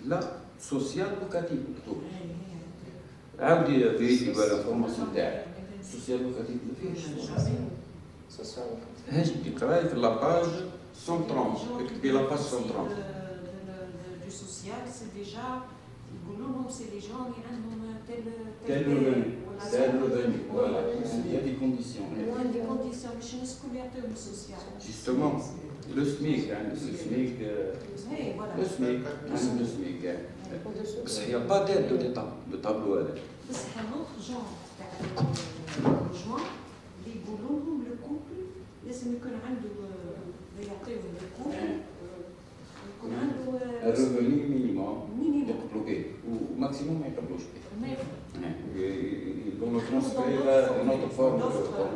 لا سوسيال لوكاتيف مكتوب. عاودي فيريفي الانفورماسيون تاعك. سوسيال لوكاتيف ما فيهش. هاجي تقراي في لاباج 130 تكتبي لاباج 130. Du social, c'est déjà, c'est les gens qui ont tel revenu. Voilà, il y a des conditions. Des conditions, mais je ne suis couverte au social. Justement, le SMIC, il n'y a pas d'aide de l'État, le tableau. C'est un autre genre de logement. Les boulots, le couple, لازم يكون عنده يعطيهم الكوب يكون عنده الريفوني مينيموم يقبلوا وماكسيموم ما يقبلوش به. Ils vont le transférer à une autre forme de logement.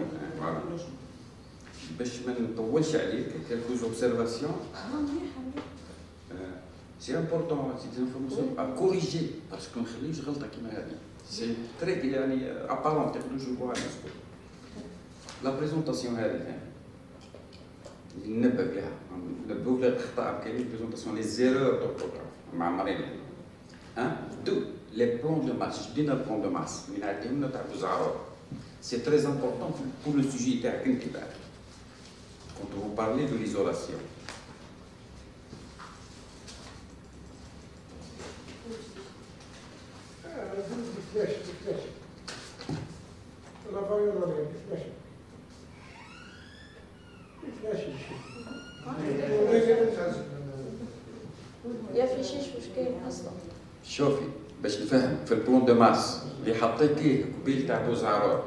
باش ما نطولش عليك quelques observations. C'est important ces informations à corriger parce que ما نخليوش غلطه كيما هذه. C'est très يعني apparent تقدروا تشوفوها على الناس. لا بريزونطاسيون هذه ننبه بها ننبهوا للاخطاء كاينين بريزونطاسيون لي زيرور دو بروغرام معمرين. 1 2 لي بلان دو مارش بدينا البلان دو مارش من عندهم تاع بوزعرور. C'est très important pour le sujet تاعك انت بعد. Quand vous parlez de l'isolation. يا في شيش واش كاين اصلا. شوفي باش نفهم في البلان دو مارس اللي حطيتيه قبيل تاع بوزعرور.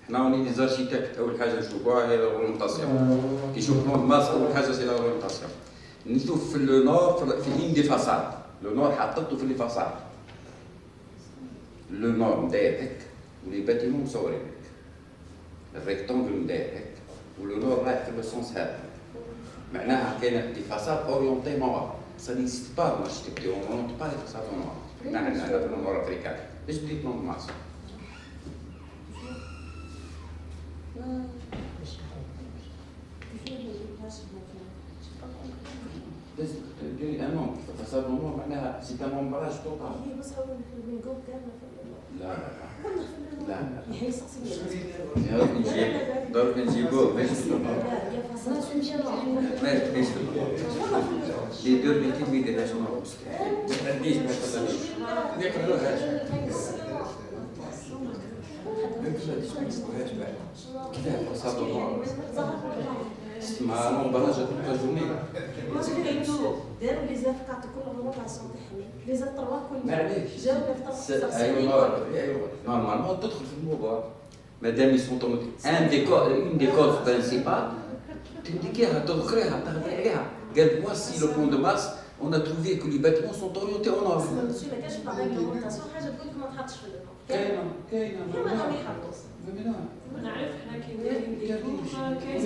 حنا وني لي زاركيتكت اول حاجه نشوفوها هي الاورينتاسيون. كي نشوف بلان دو مارس اول حاجه سي الاورينتاسيون. نشوف في لو نور في لين دي فاساد. لو نور حطيته في لي فاساد. لو نور مداير هيك ولي باتيمون مصورين هيك. الريكتونغل مداير هيك ولو نور رايح في لو سونس هذا. معناها كاين دي فاساد اورينتي نوار. Ça n'existe pas en architecture, on ne montre pas les façades en noir. On a le nord africain. Mais je dis plan de masse. Un nom, la façade en noir, c'est un ombrage total. لا لا ضرب نجيبوه باش لي دور اللي تبي دير شنو ما عنديش ما تقدرش نقراوهاش كيفاه فصاد النور مع المبرمجه تبقى جميله داروا لي زافكات كل الروطاسيون تاعهم لي زاتروا كل معليش جاو ايوا نورمالمون تدخل في الموضوع مادام يسونطوا ان دي كوز برينسيبال تديكيها تذكريها تهضري عليها قال voici le plan de Mars on a trouvé que les bâtiments sont orientés au nord. monsieur ما كانش باغي الروطاسيون حاجه تقول لك ما تحطش في النور كاينه كما راهم يحطوا نعرف حنا كي دايرين دي كور كاين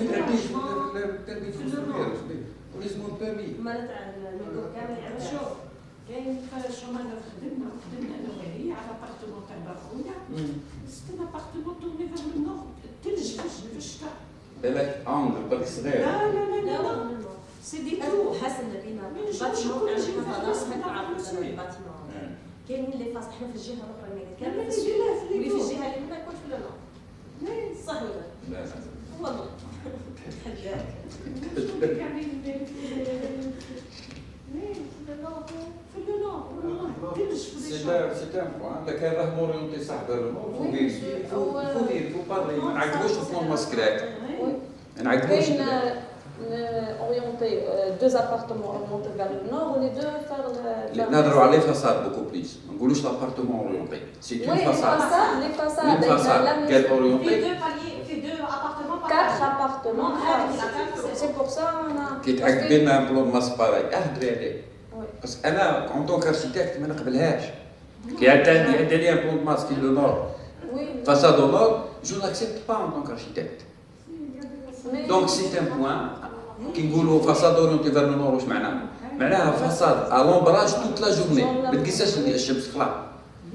ولازم بيرمي ما تاع المنقول كامل يعمل شوف كاين شومان خدمنا انا وهي على ابارتمون تاع باخويا سيت ان ابارتمون تورني فيغ لو نور الثلج في الشتاء بالك انجل بالك صغير لا لا لا لا سي دي تو حسن بينا باتيمون تاع الفضاء هكا عارف الباتيمون كاينين لي فاس حنا في الجهه الاخرى كامل في الجهه اللي منا يكون في النور صح ولا لا والله حداك يعني C'est un point. لكن راه موريونتي صح بالمور il faut parler ما نعقبوش البلان ماسكراك ما نعقبوش orienté deux appartements orientés vers le nord ou les deux vers نهضروا على لي فاساد بوكو بليس ما نقولوش لابارتمون اورينتي سي اون فاساد les façades قال اورينتي في دو ابارتمون 4 appartements c'est pour ça on a كي تعقب لنا بلان ماس باراي اهدري عليه بس انا اون طونك اركيتكت ما نقبلهاش كي عندي لي ان بلان ماس في لو نور فاساد au nord je n'accepte pas en tant qu'architecte donc c'est un point كي نقولوا فاساد اورينتي فير لو نور واش معناها فاساد ا لومبراج توت لا جورني ما تقيساش الشمس خلاص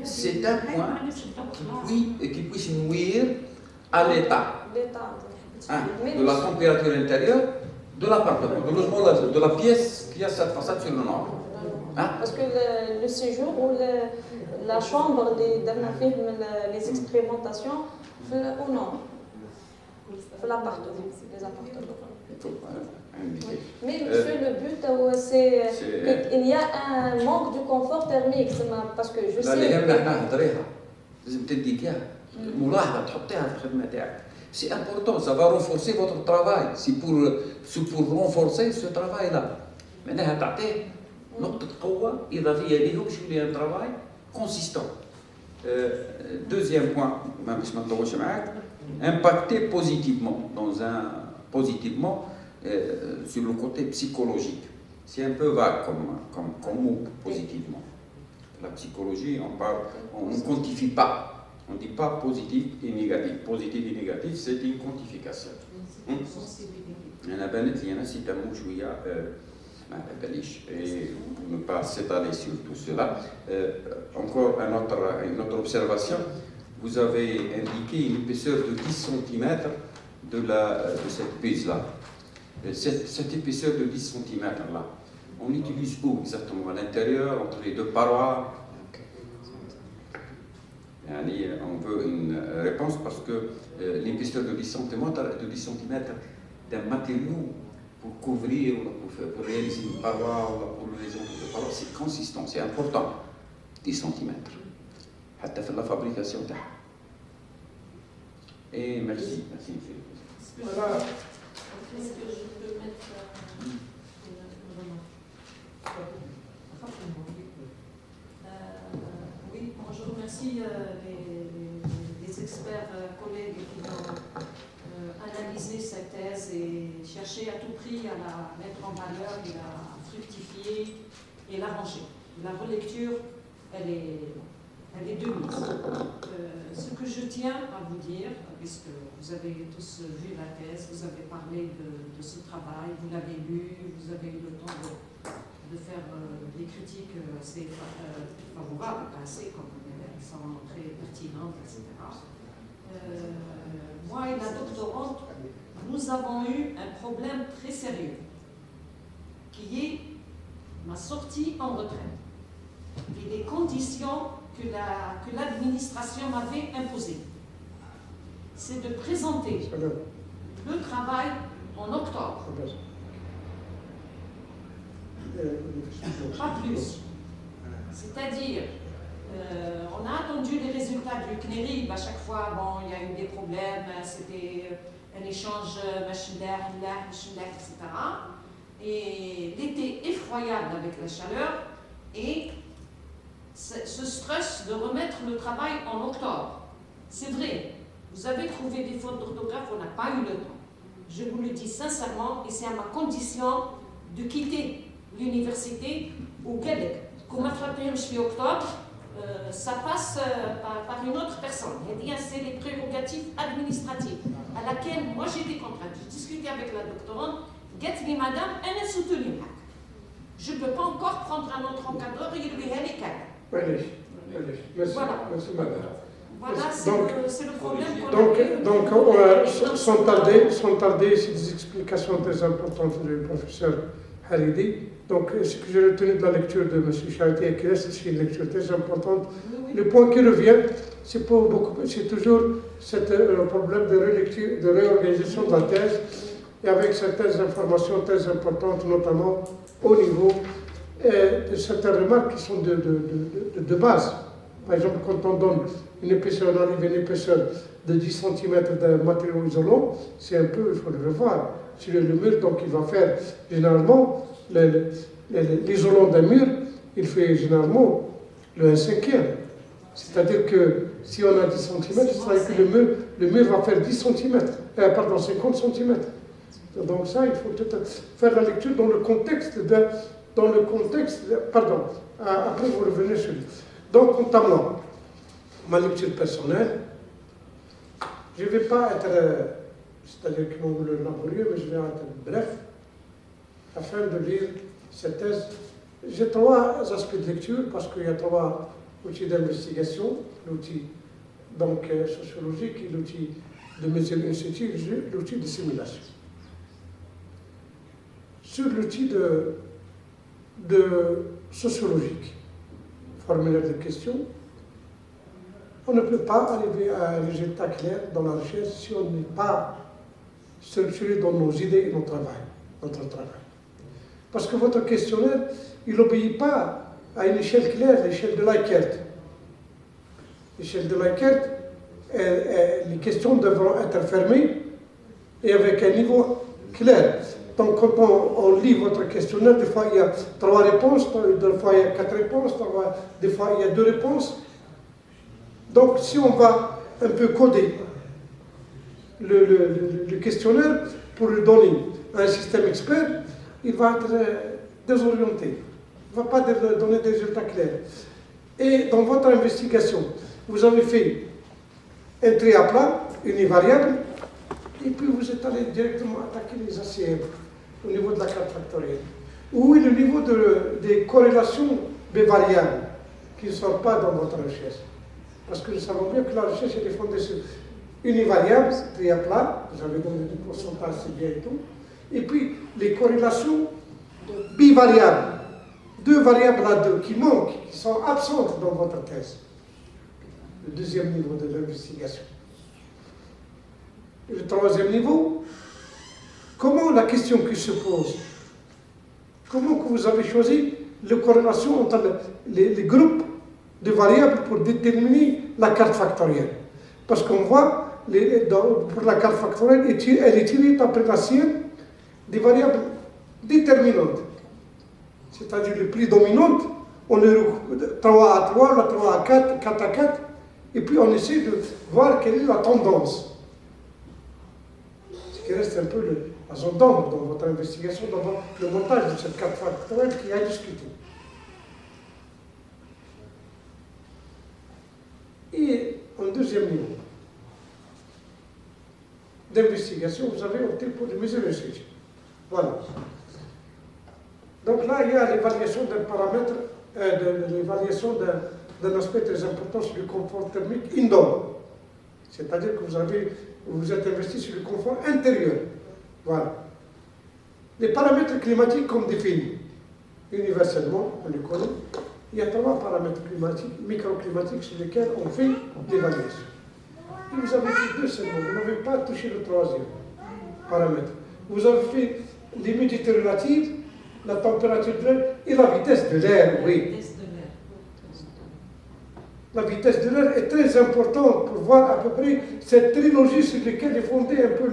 سي ان بوين كي بويش نوير à l'état de la température intérieure de l'appartement, de logement, de la pièce qui a cette façade sur le nord. Parce que le séjour ou la chambre les expérimentations au nord, l'appartement, les appartements. Mais monsieur, le but, c'est qu'il y a un manque de confort thermique, parce que je sais... لازم تديك اياها ملاحظه تحطيها في الخدمه تاعك سي امبورطون سا فا رونفورسي فوتر ترافاي سي بور رونفورسي سو ترافاي لا معناها تعطيه نقطه قوه اضافيه ليه باش يولي ان ترافاي كونسيستون دوزيام بوين باش ما نطولش معاك امباكتي بوزيتيفمون دون ان بوزيتيفمون sur le côté psychologique c'est un peu vague comme mot positivement. La psychologie, on ne quantifie pas. On ne dit pas positif et négatif. Positif et négatif, c'est une quantification. أنا بنت لي أنا سيتامو شوية ما باليش pour ne pas s'étaler sur tout cela. Encore une autre observation. Vous avez indiqué une épaisseur de 10 cm de cette prise-là. Cette épaisseur de 10 cm là, on utilise où exactement? À l'intérieur, entre les deux parois? On veut une réponse parce que l'épaisseur de 10 cm d'un matériau pour couvrir, pour réaliser une paroi ou pour les autres parois, c'est consistant, c'est important. 10 cm. حتى في la fabrication تاعها. Et merci. Voilà. Est-ce que je peux mettre oui, bon, je remercie les experts collègues qui ont analysé cette thèse et cherché à tout prix à la mettre en valeur et à fructifier et l'arranger. La relecture, elle est de mise. Ce que je tiens à vous dire, puisque vous avez tous vu la thèse, vous avez parlé de ce travail, vous l'avez lu, vous avez eu le temps de faire des critiques assez favorables, assez comme elles sont très pertinentes, etc. Moi et la doctorante, nous avons eu un problème très sérieux, qui est ma sortie en retraite et les conditions que l'administration m'avait imposées. C'est de présenter le travail en octobre. Pas plus. C'est-à-dire, on a attendu les résultats du CNERIB. À chaque fois, bon, il y a eu des problèmes, c'était un échange, etc. Et l'été effroyable avec la chaleur et ce stress de remettre le travail en octobre. C'est vrai, vous avez trouvé des fautes d'orthographe, on n'a pas eu le temps. Je vous le dis sincèrement, et c'est à ma condition de quitter l'université au Québec. Comme je suis octobre, ça passe par une autre personne. C'est les prérogatives administratives à laquelle moi j'étais contrainte. J'ai discuté avec la doctorante, madame, elle est soutenue. Je ne peux pas encore prendre un autre encadreur et lui aller calme. Merci. Voilà. Merci, madame. Voilà, c'est le problème qu'on a. Sans tarder, c'est des explications très importantes du professeur Haridi. Donc, ce que j'ai retenu de la lecture de M. Charité et Kres, c'est une lecture très importante. Oui. Le point qui revient, c'est toujours le problème de relecture, de réorganisation de la thèse, et avec certaines informations très importantes, notamment au niveau de certaines remarques qui sont de base. Par exemple, quand on donne une épaisseur, on arrive à une épaisseur de 10 cm d'un matériau isolant, c'est un peu, il faut le revoir. Sur le mur, donc il va faire généralement, l'isolant d'un mur, il fait généralement le 1/5. C'est-à-dire que si on a 10 cm, c'est-à-dire que le mur va faire 10 cm, 50 cm. Donc ça, il faut peut-être faire la lecture dans le contexte après vous revenez sur lui. Donc, quant à moi, ma lecture personnelle, je ne vais pas être, c'est-à-dire que vous le laborieux, mais je vais être bref, afin de lire cette thèse. J'ai 3 aspects de lecture, parce qu'il y a 3 outils d'investigation, l'outil donc sociologique, l'outil de mesure in situ, l'outil de simulation. Sur l'outil de sociologique, formulaire de questions, on ne peut pas arriver à un résultat clair dans la recherche si on n'est pas structuré dans nos idées et notre travail. Parce que votre questionnaire, il n'obéit pas à une échelle claire, l'échelle de Likert. L'échelle de Likert, les questions devront être fermées et avec un niveau clair. Donc, quand on lit votre questionnaire, des fois il y a 3 réponses, des fois il y a 4 réponses, des fois il y a 2 réponses. Donc, si on va un peu coder le questionnaire pour le donner à un système expert, il va être désorienté. Il ne va pas donner des résultats clairs. Et dans votre investigation, vous avez fait un trait à plat, univariable, et puis vous êtes allé directement attaquer les ACM au niveau de la carte factorielle. Où est le niveau des corrélations des variables qui ne sont pas dans votre recherche? Parce que nous savons bien que la recherche est fondée sur univariable, c'est-à-dire plat, vous avez donné des pourcentages, c'est bien et tout, et puis les corrélations bivariables, deux variables à deux qui manquent, qui sont absentes dans votre thèse. Le deuxième niveau de l'investigation. Et le troisième niveau, comment la question qui se pose, comment que vous avez choisi la corrélation entre les groupes de variables pour déterminer la carte factorielle? Parce qu'on voit, pour la carte factorielle, elle est tirée d'après la sienne des variables déterminantes. C'est-à-dire les plus dominantes, on est 3 à 3, la 3 à 4, 4 à 4, et puis on essaie de voir quelle est la tendance. Ce qui reste un peu la zone d'ombre dans votre investigation, dans le montage de cette carte factorielle qui a discuté. Et en deuxième niveau d'investigation, vous avez opté pour des mesures recherche. Voilà. Donc là, il y a l'évaluation d'un paramètre, l'évaluation d'un aspect très important sur le confort thermique indoor. C'est-à-dire que vous êtes investi sur le confort intérieur. Voilà. Les paramètres climatiques comme définis, universellement, on les connaît. Il y a 3 paramètres climatiques, microclimatiques sur lesquels on fait l'évaluation. Et vous avez fait 2 seulement, vous n'avez pas touché le 3e paramètre. Vous avez fait l'humidité relative, la température de l'air et la vitesse de l'air, oui. La vitesse de l'air est très importante pour voir à peu près cette trilogie sur laquelle est fondé un peu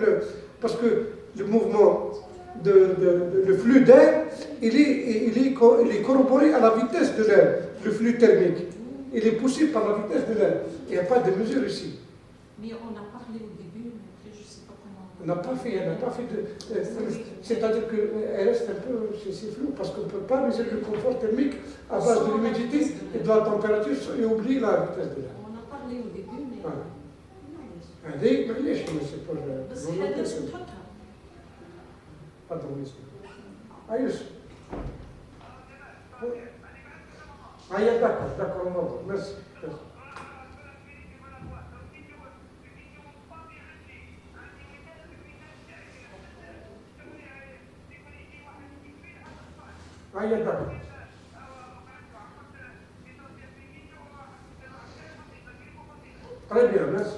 parce que le mouvement, le flux d'air, il est corroboré à la vitesse de l'air, le flux thermique. Il est poussé par la vitesse de l'air. Il n'y a pas de mesure ici. Mais on a parlé au début, mais après je ne sais pas comment. Elle n'a pas fait de. C'est-à-dire qu'elle reste un peu. C'est flou parce qu'on ne peut pas mesurer le confort thermique à base de l'humidité et de la température et oublier la vitesse de l'air. On a parlé au début, mais. Voilà. هذه معليش c'est pas بس هذا سنتها. Pardon, monsieur. Ayus. D'accord, on va voir. Merci. D'accord. Très bien, merci.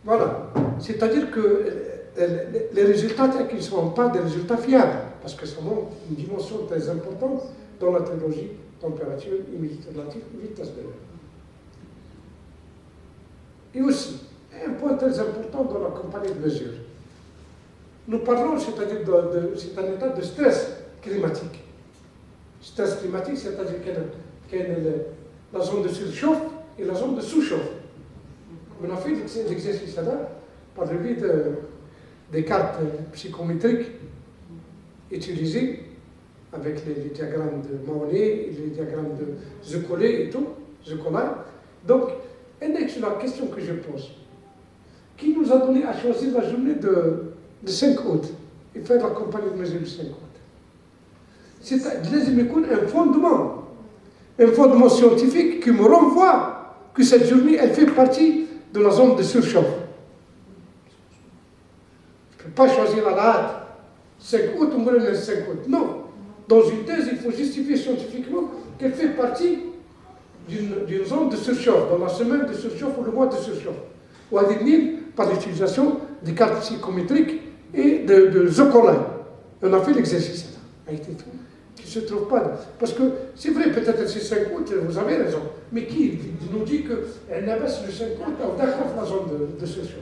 Voilà, c'est-à-dire que les résultats qui ne sont pas des résultats fiables, parce que ça montre une dimension très importante dans la trilogie température, humidité relative et vitesse de l'air. Et aussi, un point très important dans la compagnie de mesure. Nous parlons, c'est-à-dire c'est un état de stress climatique. Stress climatique, c'est-à-dire qu'il y a la zone de surchauffe et la zone de sous-chauffe. On a fait l'exercice là par le biais des cartes psychométriques utilisées avec les diagrammes de Mahoney et les diagrammes de Zekolay et tout, Zekolay. Donc, la question que je pose, qui nous a donné à choisir la journée de 5 août et faire la campagne de mesure du 5 août? C'est un fondement scientifique qui me renvoie que cette journée, elle fait partie de la zone de surchauffe. Je ne peux pas choisir la date 5 août ou le 5 août. Non. Dans une thèse, il faut justifier scientifiquement qu'elle fait partie d'une zone de surchauffe, dans la semaine de surchauffe ou le mois de surchauffe. Ou à définir par l'utilisation des cartes psychométriques et de Zekolay. On a fait l'exercice là, a été fait, qui ne se trouve pas. Parce que c'est vrai, peut-être que c'est 5 août, vous avez raison, mais qui nous dit qu'elle abaisse le 5 août dans la zone de surchauffe?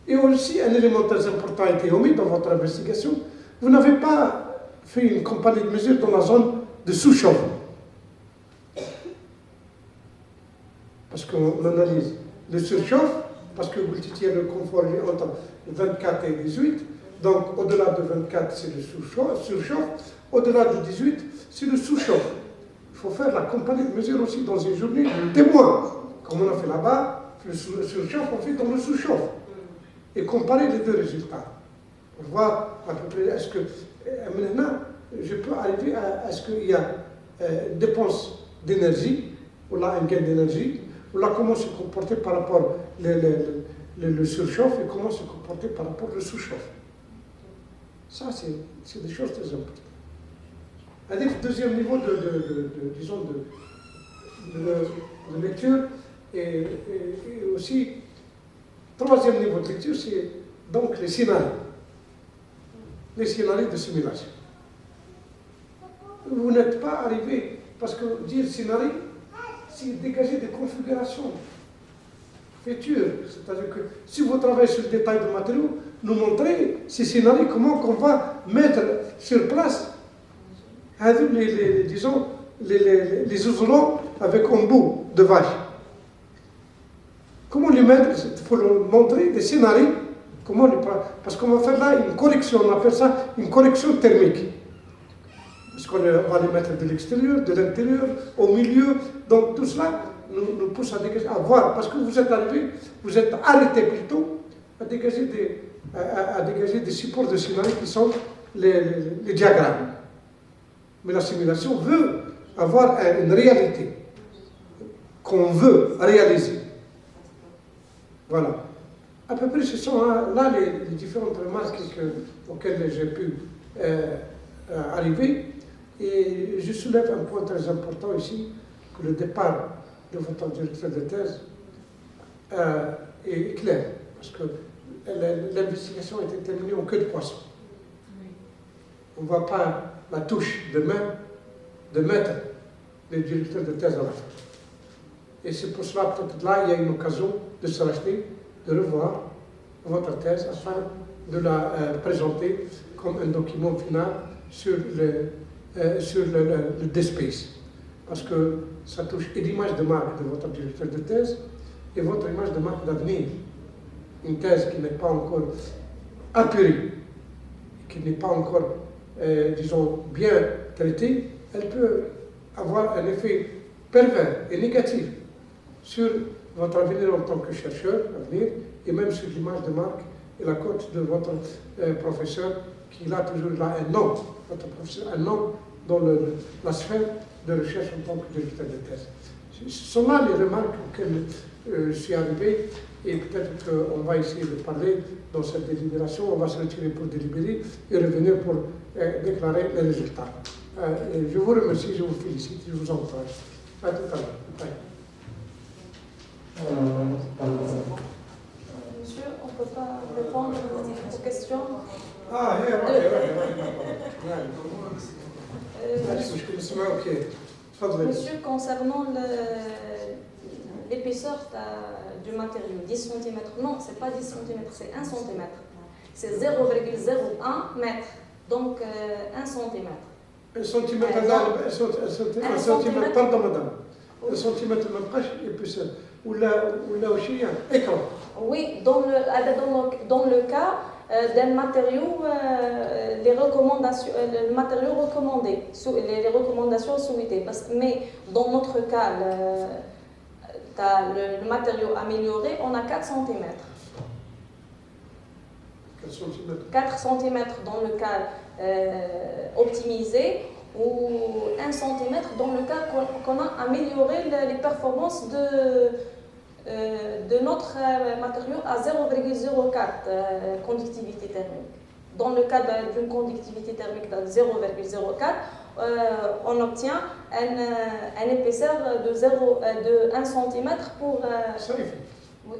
Et aussi, un élément très important a été omis dans votre investigation, vous n'avez pas fait une compagnie de mesure dans la zone de sous-chauffe. Parce qu'on analyse le surchauffe, parce que vous titiez le confort entre 24 et 18, donc au-delà de 24 c'est le surchauffe, au-delà de 18 c'est le sous-chauffe. Il faut faire la comparaison de mesures aussi dans une journée de témoin, comme on a fait là-bas, le surchauffe, on fait dans le sous-chauffe. Et comparer les deux résultats. Pour voir à peu près, est-ce que maintenant, je peux arriver à ce qu'il y a dépense d'énergie, ou là un gain d'énergie, ou là comment se comporter par rapport le surchauffe et comment se comporter par rapport au sous-chauffe. Ça, c'est des choses très importantes. C'est-à-dire le deuxième niveau disons de lecture et aussi troisième niveau de lecture, c'est donc les scénarios de simulation. Vous n'êtes pas arrivé, parce que dire scénario, c'est dégager des configurations futures. C'est-à-dire que si vous travaillez sur le détail de matériaux, nous montrer ces scénarios, comment qu'on va mettre sur place disons, les isolants avec un bout de vache. Comment les mettre? Il faut leur montrer des scénarios. Parce qu'on va faire là une correction, on appelle ça une correction thermique. Parce qu'on va les mettre de l'extérieur, de l'intérieur, au milieu. Donc tout cela nous pousse à dégager, à voir. Parce que vous êtes arrivé, vous êtes arrêté plutôt à dégager des supports de scénario qui sont les diagrammes. Mais la simulation veut avoir une réalité qu'on veut réaliser. Voilà. À peu près, ce sont là les différentes remarques auxquelles j'ai pu arriver. Et je soulève un point très important ici, que le départ de votre directeur de thèse est clair. Parce que l'investigation était terminée en queue de poisson. On ne voit pas la touche de main de mettre les directeurs de thèse à la fin. Et c'est pour cela, peut-être là, il y a une occasion de se racheter, de revoir votre thèse afin de la présenter comme un document final sur le DSpace. Parce que ça touche et l'image de marque de votre directeur de thèse et votre image de marque d'avenir. Une thèse qui n'est pas encore apurée, qui n'est pas encore, disons, bien traitée, elle peut avoir un effet pervers et négatif sur votre avenir en tant que chercheur avenir, et même sur l'image de marque et la cote de votre professeur, qui a toujours là un nom, votre professeur, un nom dans la sphère de recherche en tant que directeur de thèse. Ce sont là les remarques auxquelles je suis arrivé, et peut-être qu'on va essayer de parler dans cette délibération, on va se retirer pour délibérer et revenir pour déclarer les résultats. Je vous remercie, je vous félicite, je vous encourage. À tout à l'heure. Monsieur, on ne peut pas répondre aux questions. Monsieur, concernant l'épaisseur du matériau, 10 cm, non, ce n'est pas 10 cm, c'est 1 cm. C'est 0,01 mètre, donc 1 cm. 1 centimètre, pardon madame. 1 centimètre même pas épaisseur. Ou là aussi, écran. Oui, dans le cas d'un matériau, les recommandations, le matériau recommandé, les recommandations souhaitées. Mais dans notre cas, le matériau amélioré, on a 4 cm. 4 cm dans le cas optimisé, ou 1 cm dans le cas qu'on a amélioré les performances de notre matériau à 0,04 conductivité thermique. Dans le cas d'une conductivité thermique de 0,04, on obtient une épaisseur de 1 cm pour... Ça y fait. Oui.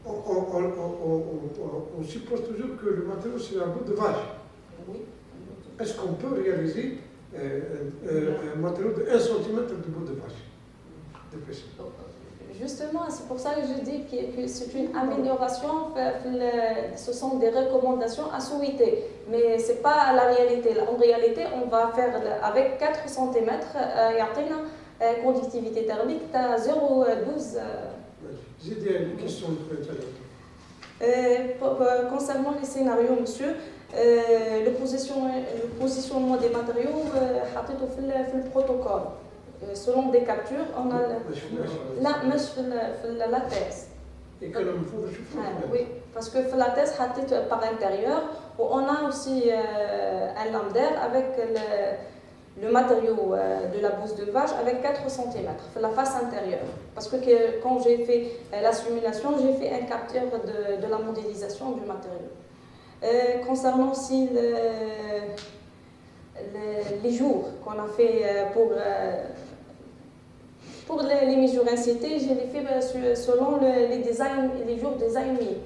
On suppose toujours que le matériau c'est un bout de vache. Oui. Est-ce qu'on peut réaliser un matériau de 1 cm de bout de vache d'épaisseur? Justement, c'est pour ça que je dis que c'est une amélioration, ce sont des recommandations à souhaiter, mais ce n'est pas la réalité. En réalité, on va faire avec 4 cm, il y a une conductivité thermique à 0,12. J'ai des questions concernant les scénarios, monsieur, le positionnement des matériaux, حطيته في البروتوكول. selon des captures, on a لا مش في la thèse. Et que l'on faut chauffer. Oui, parce que la thèse حطيت par intérieur, où on a aussi un lambdaire avec le matériau de la bouse de vache avec 4 cm, la face intérieure. Parce que quand j'ai fait la simulation, j'ai fait un capteur de la modélisation du matériau. Concernant aussi les jours qu'on a fait pour les mesures incitées, je les fait selon les jours design week.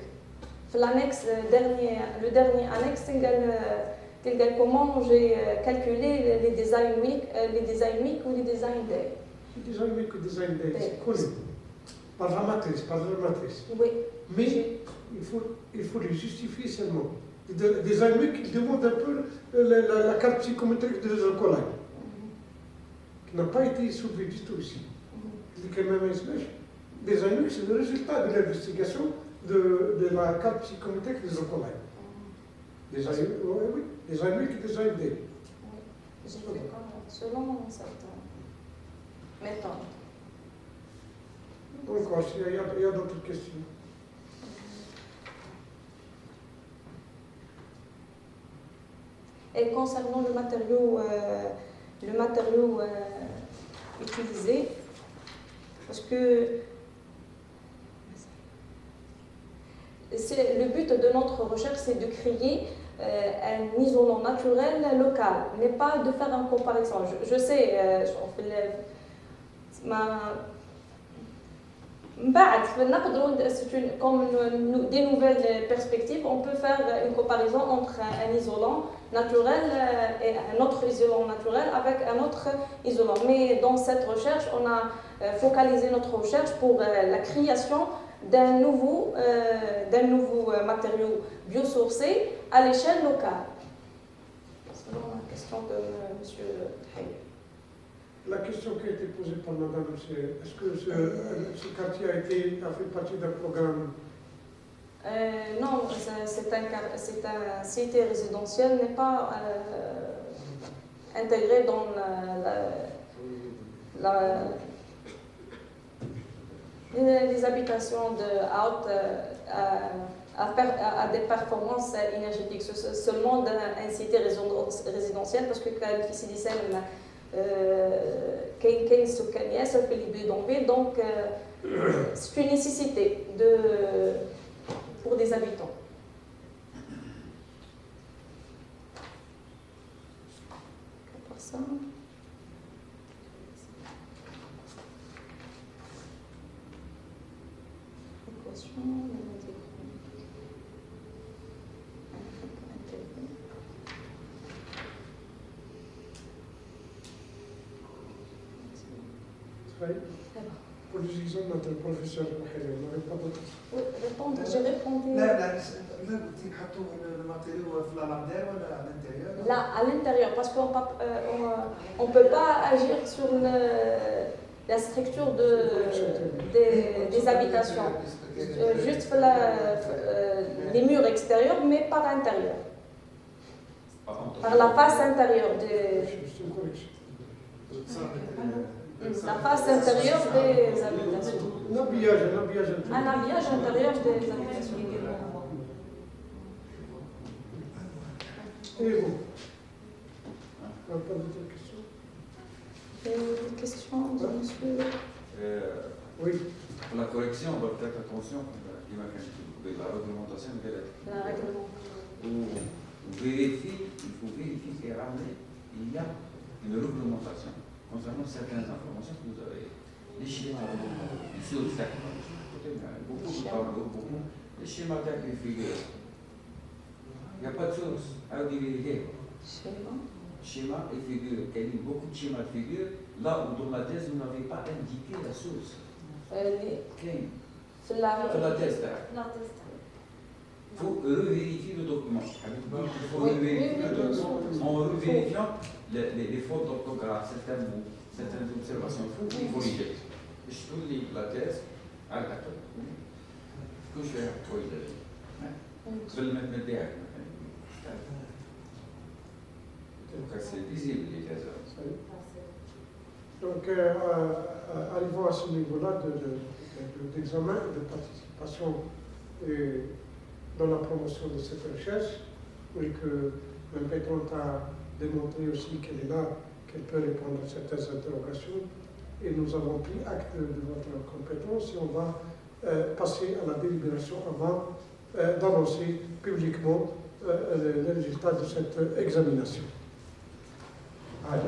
L'annexe, le dernier annexe, c'est comment j'ai calculé les design week ou les design day. Le design week ou design day, c'est connu. Par la matrice. Oui. Mais il faut les justifier seulement. Le design week, il demande un peu la carte psychométrique de Zokolai, qui n'a pas été soulevée du tout ici. Il dit quand même design week, c'est le résultat de l'investigation de la carte psychométrique de Zokolai. Oui, design week et design day. J'ai fait selon cette méthode. Donc, il y a d'autres questions. Et concernant le matériau utilisé, parce que le but de notre recherche, c'est de créer un isolant naturel local, mais pas de faire une comparaison. Je sais, comme des nouvelles perspectives, on peut faire une comparaison entre un isolant naturel et un autre isolant naturel avec un autre isolant. Mais dans cette recherche, on a focalisé notre recherche pour la création d'un nouveau matériau biosourcé à l'échelle locale. Selon la question de M. Hay. La question qui a été posée par madame, c'est est-ce que ce quartier a fait partie d'un programme? Non, c'est un cité résidentiel, n'est pas intégré dans les habitations à des performances énergétiques, seulement un cité résidentiel, parce que quand ici dit كاين سكانية في les bidonvilles, donc c'est une nécessité pour des habitants. À part ça, équation, Pour les exemples, notre professeur, on n'avait pas d'autres. Oui, j'ai répondu. Là, à l'intérieur, parce qu'on ne peut pas agir sur la structure des habitations, juste les murs extérieurs, mais par intérieur, par la face intérieure la face intérieure des habitations. Un habillage intérieur des habitations. Et vous? Pas d'autres questions? Des questions de monsieur? Oui. Pour la correction, on va faire attention de la réglementation de la règlement. Il faut vérifier et ramener, il y a une réglementation concernant certaines informations que vous avez. Les schémas, les sources, beaucoup, les schémas d'accueil figure. Il n'y a pas de source à vérifier. Schéma et figure. Il y a beaucoup de schémas de figure. Là où dans la thèse, vous n'avez pas indiqué la source. La thèse. Il faut revérifier le document. Il faut revérifier le document en revérifiant les fautes d'orthographe, certaines observations. Il faut corriger. Je peux lire la thèse à la carte. Que je fais corriger. Je vais le mettre derrière. Donc c'est visible les thèses. Donc, arrivant à ce niveau-là d'examen et de participation dans la promotion de cette recherche, et que l'impétente a démontré aussi qu'elle est là, qu'elle peut répondre à certaines interrogations, et nous avons pris acte de votre compétence et on va passer à la délibération avant d'annoncer publiquement les résultats de cette examination. Allez.